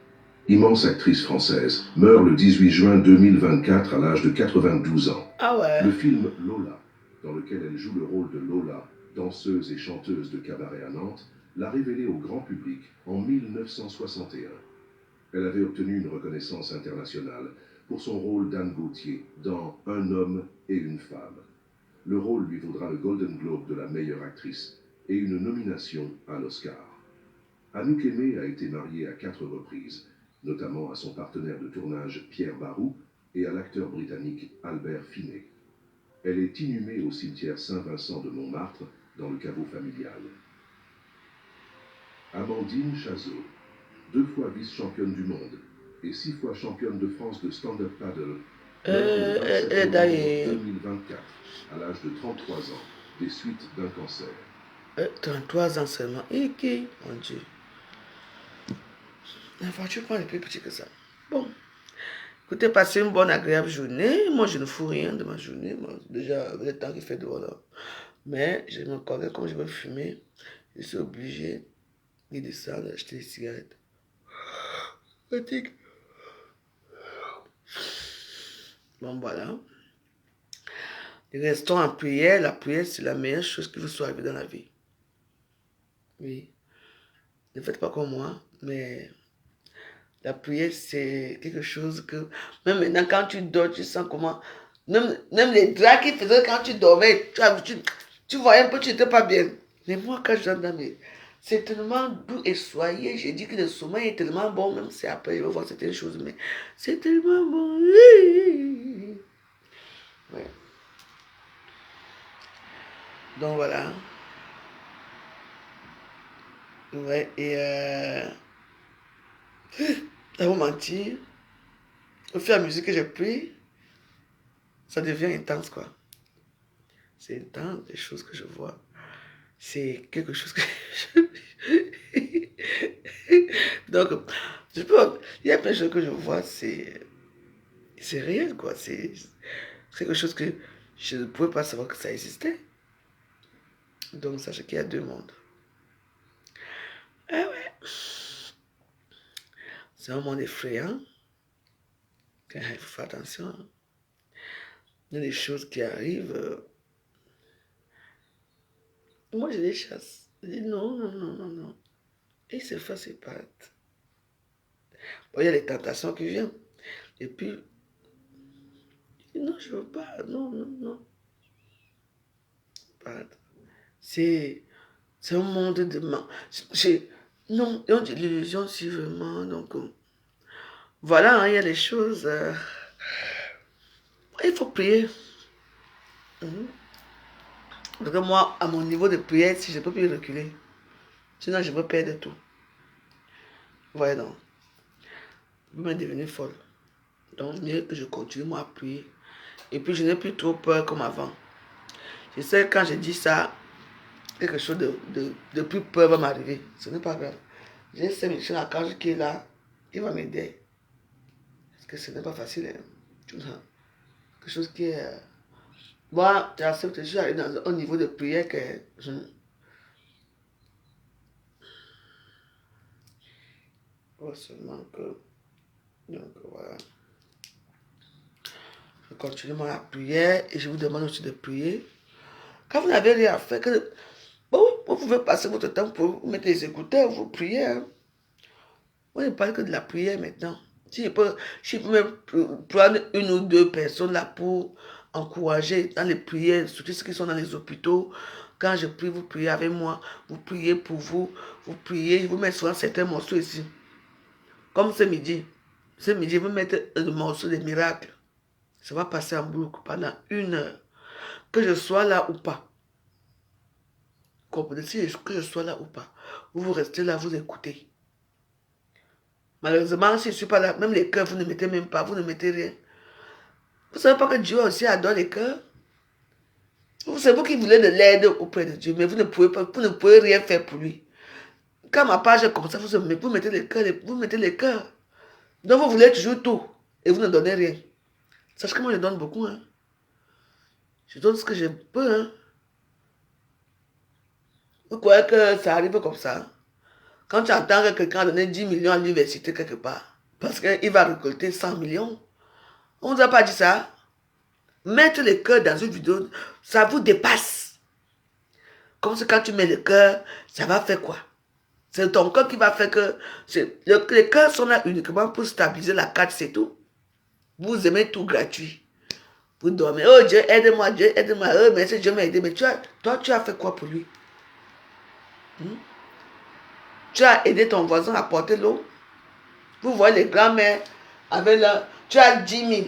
immense actrice française, meurt le 18 juin 2024 à l'âge de 92 ans. Ah ouais? Le film Lola, dans lequel elle joue le rôle de Lola, danseuse et chanteuse de cabaret à Nantes, l'a révélée au grand public en 1961. Elle avait obtenu une reconnaissance internationale pour son rôle d'Anne Gauthier dans Un homme et une femme. Le rôle lui vaudra le Golden Globe de la meilleure actrice et une nomination à l'Oscar. Anouk Aimée a été mariée à 4 reprises, notamment à son partenaire de tournage Pierre Barou et à l'acteur britannique Albert Finney. Elle est inhumée au cimetière Saint-Vincent de Montmartre, dans le caveau familial. Amandine Chazot, 2 fois vice-championne du monde et 6 fois championne de France de stand-up paddle, meurt le 27 novembre 2024, à l'âge de 33 ans, des suites d'un cancer. 33 ans seulement. Et qui, mon Dieu. La voiture prend plus petit que ça. Bon. Écoutez, passez une bonne, agréable journée. Moi, je ne fous rien de ma journée. Moi, déjà, le temps qu'il fait dehors là. Mais je me connais, comme je veux fumer, je suis obligé de descendre, d'acheter des cigarettes. Fatigue. Bon, voilà. Restons en prière. La prière, c'est la meilleure chose qui vous soit arrivée dans la vie. Oui. Ne faites pas comme moi, mais la prière, c'est quelque chose que... Même maintenant, quand tu dors, tu sens comment... Même les draps qu'ils faisaient quand tu dormais, tu voyais un peu, tu n'étais pas bien. Mais moi, quand je dors dans mes... C'est tellement doux et soyeux. J'ai dit que le sommeil est tellement bon, même si après, je vais voir certaines choses, mais c'est tellement bon. Ouais. Donc, voilà. Ouais, et à vous mentir, au fur et à mesure que je prie, ça devient intense, quoi. C'est intense, les choses que je vois. C'est quelque chose que Donc, il y a plein de choses que je vois, c'est réel, quoi. C'est quelque chose que je ne pouvais pas savoir que ça existait. Donc, sachez qu'il y a 2 mondes. Ah ouais. C'est un monde effrayant. Il faut faire attention. Il y a des choses qui arrivent. Moi, je les chasse. Je dis non, non, non, non, non. Et il se fait ses pattes. Bon, il y a les tentations qui viennent. Et puis, je dis non, je veux pas. Non, non, non. C'est un monde de... Non, ils ont de l'illusion aussi vraiment. Donc, voilà, hein, il y a des choses... il faut prier. Parce que moi, à mon niveau de prière, si je ne peux plus reculer, sinon je vais perdre tout. Voyez donc. Je vais devenir folle. Donc, mieux que je continue moi à prier. Et puis, je n'ai plus trop peur comme avant. Je sais quand je dis ça, quelque chose de plus peur va m'arriver. Ce n'est pas grave. J'ai Saint-Michel Archange qui est là. Il va m'aider. Parce que ce n'est pas facile. Hein. Quelque chose qui est... Moi, j'accepte, je suis arrivé dans un niveau de prière que je... Oh, seulement que... Donc, voilà. Je continue ma prière et je vous demande aussi de prier. Quand vous n'avez rien à faire, bon, vous pouvez passer votre temps pour vous mettre les écouteurs, vous priez. Hein. Moi, je ne parle que de la prière maintenant. Si je peux même prendre une ou deux personnes là pour encourager dans les prières, surtout ceux qui sont dans les hôpitaux. Quand je prie, vous priez avec moi. Vous priez pour vous. Vous priez. Je vous mets souvent certains morceaux ici. Comme ce midi. Ce midi, vous mettez le morceau des miracles. Ça va passer en boucle pendant 1 heure. Que je sois là ou pas. Comprenez, que je sois là ou pas. Vous restez là, vous écoutez. Malheureusement, si je ne suis pas là, même les cœurs, vous ne mettez même pas, vous ne mettez rien. Vous ne savez pas que Dieu aussi adore les cœurs? C'est vous qui voulez de l'aide auprès de Dieu, mais vous ne pouvez rien faire pour lui. Quand ma page est comme ça, vous mettez les cœurs, vous mettez les cœurs. Donc vous voulez toujours tout, et vous ne donnez rien. Sachez que moi je donne beaucoup. Hein. Je donne ce que je peux. Hein. Vous croyez que ça arrive comme ça? Quand tu entends que quelqu'un a donné 10 millions à l'université quelque part, parce qu'il va récolter 100 millions, on ne vous a pas dit ça? Mettre le cœur dans une vidéo, ça vous dépasse. Comme c'est quand tu mets le cœur, ça va faire quoi? C'est ton cœur qui va faire que... Les cœurs sont là uniquement pour stabiliser la carte, c'est tout. Vous aimez tout gratuit. Vous dormez, oh Dieu, aide-moi, oh merci, Dieu m'a aidé. Mais toi, tu as fait quoi pour lui? Tu as aidé ton voisin à porter l'eau. Vous voyez les grands-mères avec leur... Tu as 10 000.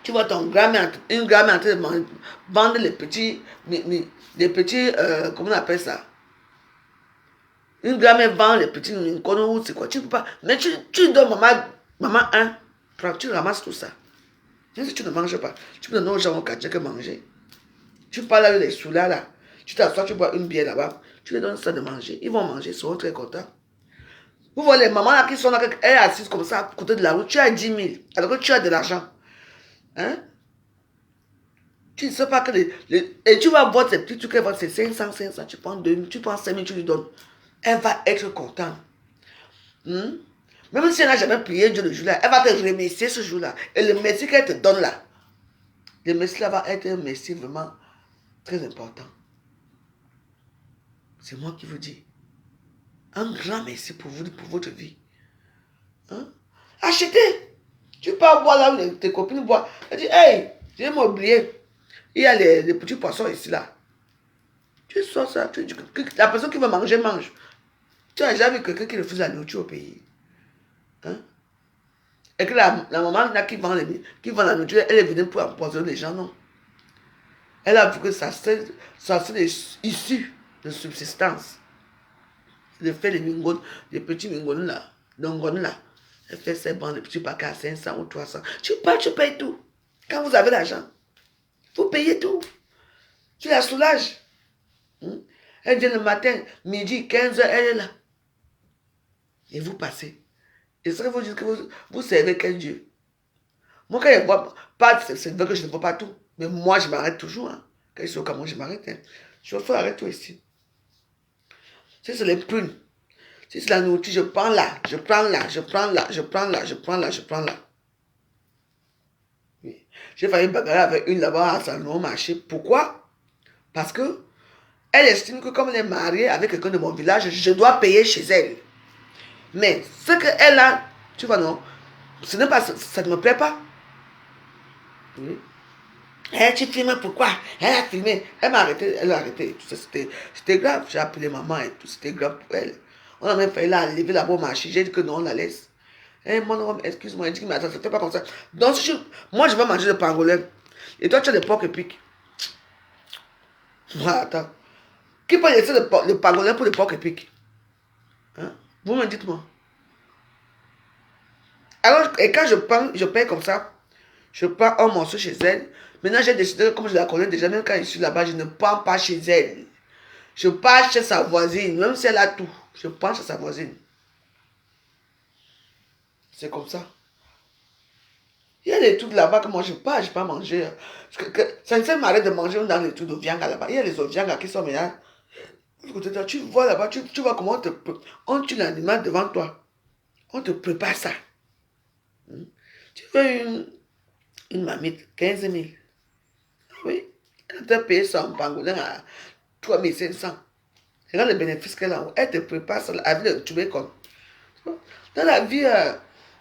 Tu vois ton grand-mère, une grand-mère en train de vendre les petits, comment on appelle ça? Une grand-mère vend les petits, c'est quoi? Tu ne peux pas. Mais tu donnes maman un, tu ramasses tout ça. Même si tu ne manges pas, tu peux donner aux gens au quartier que manger. Tu parles avec les sous-là, là. Tu t'assois, tu bois une bière là-bas. Tu les donnes ça de manger. Ils vont manger, ils seront très contents. Vous voyez les mamans là qui sont là, elles assises comme ça à côté de la route. Tu as 10 000, alors que tu as de l'argent. Hein? Tu ne sais pas que et tu vas voir ces petits trucs, elle va c'est 500, tu prends 2 000, tu prends 5 000, tu lui donnes. Elle va être contente. Même si elle n'a jamais prié Dieu le jour-là, elle va te remercier ce jour-là. Et le merci qu'elle te donne là, le merci là va être un merci vraiment très important. C'est moi qui vous dis. Un grand merci pour vous, pour votre vie. Hein? Achetez. Tu pars boire là où tes copines boivent. Elle dit, hey, j'ai oublié. Il y a les petits poissons ici là. Tu sors ça. La personne qui veut manger, mange. Tu n'as jamais vu quelqu'un qui refuse la nourriture au pays. Hein? Et que la maman là, qui vend la nourriture, elle est venue pour empoisonner les gens, non. Elle a vu que ça c'est issu de subsistance. Elle fait les mingones, les petits mingones là, dongones là. Elle fait ses bandes, les petits paquets à 500 ou 300. Tu payes tout. Quand vous avez l'argent, vous payez tout. Tu la soulages. Elle vient le matin, midi, 15h, elle est là. Et vous passez. Et ça vous dire que vous servez quel Dieu? Moi, quand je vois pas, c'est vrai que je ne vois pas tout. Mais moi, je m'arrête toujours. Hein. Quand je suis au Cameroun, je m'arrête. Hein. Je fais arrêter tout ici. Si c'est les prunes, si c'est la nourriture, je prends là, je prends là, je prends là, je prends là, je prends là, je prends là. Oui. J'ai failli bagarrer avec une là-bas à Salon Marché. Pourquoi? Parce que elle estime que comme elle est mariée avec quelqu'un de mon village, je dois payer chez elle. Mais ce qu'elle a, tu vois non, ce n'est pas, ça ne me plaît pas. Oui. Tu filmes pourquoi? Elle a filmé, elle m'a arrêté, elle a arrêté. C'était grave, j'ai appelé maman et tout, c'était grave pour elle. On a même failli la lever là-bas au marché, j'ai dit que non, on la laisse. Mon homme, excuse-moi, elle dit mais attends, ça ne fait pas comme ça. Donc moi je vais manger le pangolin. Et toi tu as des porcs épics. Attends. Qui peut laisser le pangolin pour les porcs épics? Hein? Vous me dites moi. Alors, et quand je paye comme ça, je prends un morceau chez elle. Maintenant, j'ai décidé, comme je la connais déjà, même quand je suis là-bas, je ne prends pas chez elle. Je pars chez sa voisine, même si elle a tout. Je prends chez sa voisine. C'est comme ça. Il y a des trucs là-bas que moi, je ne pas manger. Ça ne sert à rien de manger dans les trucs de viande là-bas. Il y a les autres viandes qui sont maintenant. Tu vois là-bas, tu vois comment on tue l'animal devant toi. On te prépare ça. Tu veux une mamite, 15 000. Oui. Elle t'a payé son pangolin à 3 500. Regarde le bénéfice qu'elle a. Elle te prépare ça avec le tubécon. Dans la vie,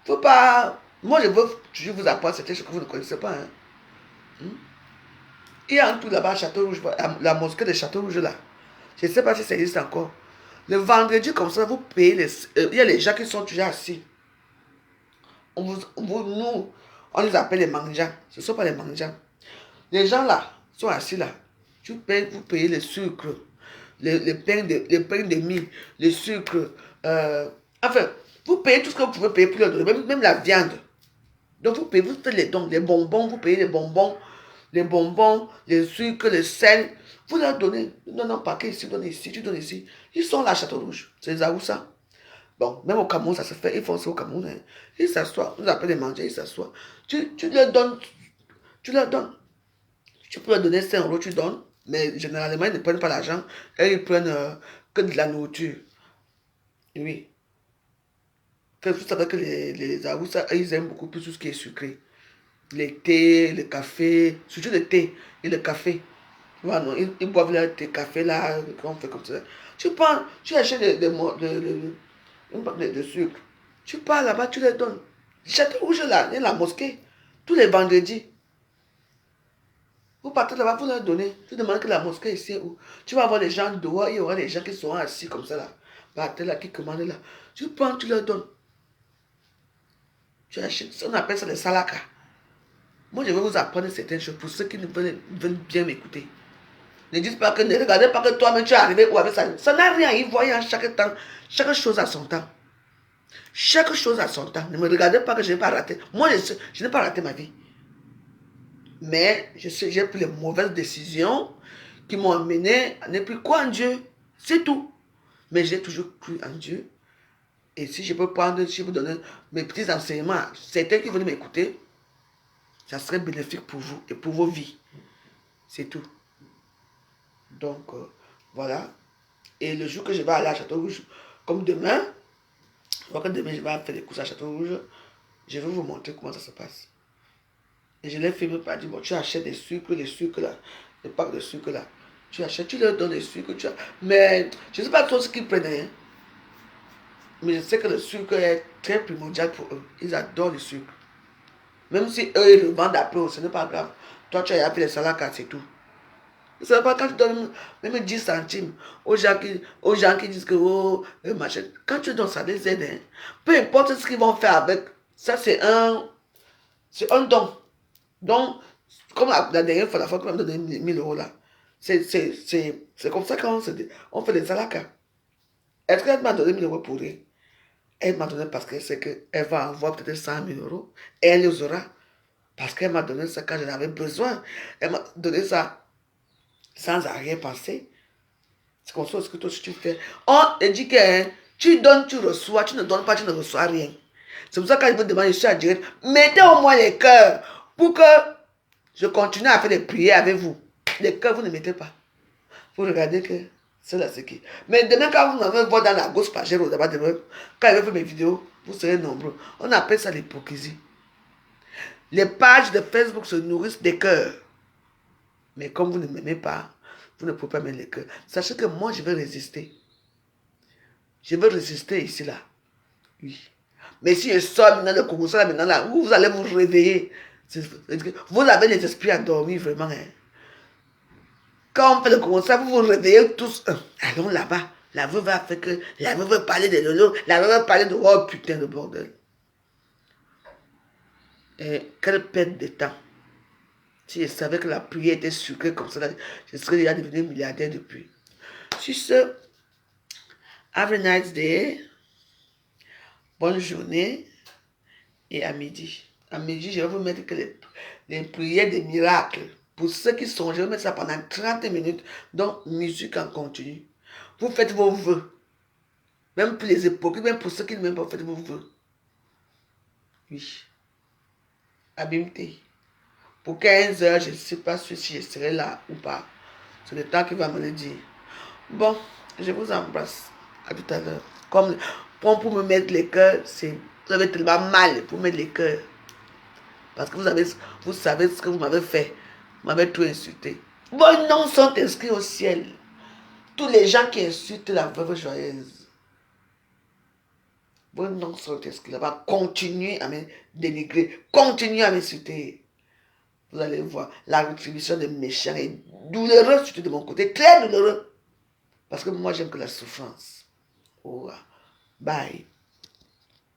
faut pas. Moi, je veux toujours vous apprendre certaines choses que vous ne connaissez pas. Hein. Il y a un tout là-bas à Château-Rouge, la mosquée de Château-Rouge là. Je ne sais pas si ça existe encore. Le vendredi, comme ça, vous payez il y a les gens qui sont toujours assis. Nous, on les appelle les mangeants. Ce ne sont pas les mangeants. Les gens là sont assis là. Vous payez le sucre, le pain de mie, le sucre. Enfin, vous payez tout ce que vous pouvez payer pour leur donner, même la viande. Donc vous payez, vous faites les dons, les bonbons, vous payez les bonbons, les sucres, le sel. Vous leur donnez. Non, pas que ici, donne ici, tu donnes ici. Ils sont là à Château-Rouge. C'est les Aoussa. Bon, même au Cameroun, ça se fait. Ils font ça au Cameroun. Hein. Ils s'assoient. Vous appelez les manger, ils s'assoient. Tu leur donnes. Tu leur donnes. Tu peux leur donner 5 €, tu donnes. Mais généralement, ils ne prennent pas l'argent. Et ils prennent que de la nourriture. Oui. Vous savez que les Aoussa, ils aiment beaucoup plus tout ce qui est sucré. Les thés, le café, surtout le thé et le café. Voilà, ils boivent leur thé, café là, on fait comme ça. Tu prends, tu achètes une boîte de sucre. Tu pars là-bas, tu les donnes. Château-Rouge là, il y a la mosquée, tous les vendredis. Vous partez là-bas, vous leur donnez. Tu demandes que la mosquée est ici où. Tu vas voir les gens dehors, il y aura des gens qui seront assis comme ça là. Partez là, qui commandent là. Tu prends, tu leur donnes. Tu achètes, on appelle ça les salakas. Moi, je vais vous apprendre certaines choses pour ceux qui veulent bien m'écouter. Ne dites pas que, ne regardez pas que toi-même tu es arrivé où avec ça. Ça n'a rien à y voir en chaque temps. Chaque chose à son temps. Chaque chose à son temps. Ne me regardez pas que je n'ai pas raté. Moi, je n'ai pas raté ma vie. Mais j'ai pris les mauvaises décisions qui m'ont amené à ne plus croire en Dieu. C'est tout. Mais j'ai toujours cru en Dieu. Et si je peux prendre, si je peux donner mes petits enseignements à certains qui veulent m'écouter, ça serait bénéfique pour vous et pour vos vies. C'est tout. Donc, voilà. Et le jour que je vais aller à Château-Rouge, comme demain, je vois que demain je vais faire des courses à Château-Rouge, je vais vous montrer comment ça se passe. Et je l'ai filmé par dire, bon, tu achètes des sucres, les sucres là, les packs de sucre là. Tu achètes, tu leur donnes les sucres, mais je ne sais pas trop ce qu'ils prennent, hein. Mais je sais que le sucre est très primordial pour eux. Ils adorent le sucre. Même si eux, ils le vendent après, ce n'est pas grave. Toi, tu as appris les salakas, c'est tout. Ce n'est pas quand tu donnes même 10 centimes aux gens qui disent que, oh, machin. Quand tu donnes ça, les aides, hein. Peu importe ce qu'ils vont faire avec, ça c'est un don. Donc, comme la dernière fois, la fois qu'on m'a donné 1000 € là, c'est comme ça qu'on on fait des salakas. Est-ce qu'elle m'a donné 1000 € pour rien? Elle m'a donné parce qu'elle sait qu'elle va avoir peut-être 100 000 €. Et elle les aura. Parce qu'elle m'a donné ça quand j'en avais besoin. Elle m'a donné ça sans arrière-pensée. C'est comme ça ce que toi tu fais. On te dit que hein, tu donnes, tu reçois. Tu ne donnes pas, tu ne reçois rien. C'est pour ça que quand je vous demande, je suis à dire, mettez au moins les cœurs pour que je continue à faire des prières avec vous. Les cœurs, vous ne mettez pas. Vous regardez que c'est là ce qui. Mais demain, quand vous m'avez voir dans la gauche pagère ou demain, quand je vais faire mes vidéos, vous serez nombreux. On appelle ça l'hypocrisie. Les pages de Facebook se nourrissent des cœurs. Mais comme vous ne m'aimez pas, vous ne pouvez pas mettre les cœurs. Sachez que moi, je vais résister. Je vais résister ici, là. Oui. Mais si je sors maintenant de commencer là, maintenant, là, vous allez vous réveiller. Vous avez les esprits endormis, vraiment. Hein. Quand on fait le concert, vous vous réveillez tous. Allons là-bas. La veuve a fait que... La veuve veut parler de Lolo. La veuve veut parler de... Oh putain de bordel. Et quelle perte de temps. Si je savais que la prière était sucrée comme ça, je serais déjà devenu milliardaire depuis. Sur ce, have a nice day. Bonne journée. Et à midi. À midi, je vais vous mettre que les prières des miracles. Pour ceux qui sont, je vais mettre ça pendant 30 minutes. Donc, musique en continu. Vous faites vos vœux. Même pour les hypocrites, même pour ceux qui ne m'aiment pas, faites vos vœux. Oui. Abimté. Pour 15 heures, je ne sais pas si je serai là ou pas. C'est le temps qui va me le dire. Bon, je vous embrasse. À tout à l'heure. Comme pour me mettre les cœurs, vous avez tellement mal pour mettre les cœurs. Parce que vous savez ce que vous m'avez fait. Vous m'avez tout insulté. Vos noms sont inscrits au ciel. Tous les gens qui insultent la veuve joyeuse. Vos noms sont inscrits là-bas. Continuez à me dénigrer. Continuez à m'insulter. Vous allez voir, la rétribution des méchants est douloureuse, surtout de mon côté. Très douloureux. Parce que moi, j'aime que la souffrance. Oh, bye.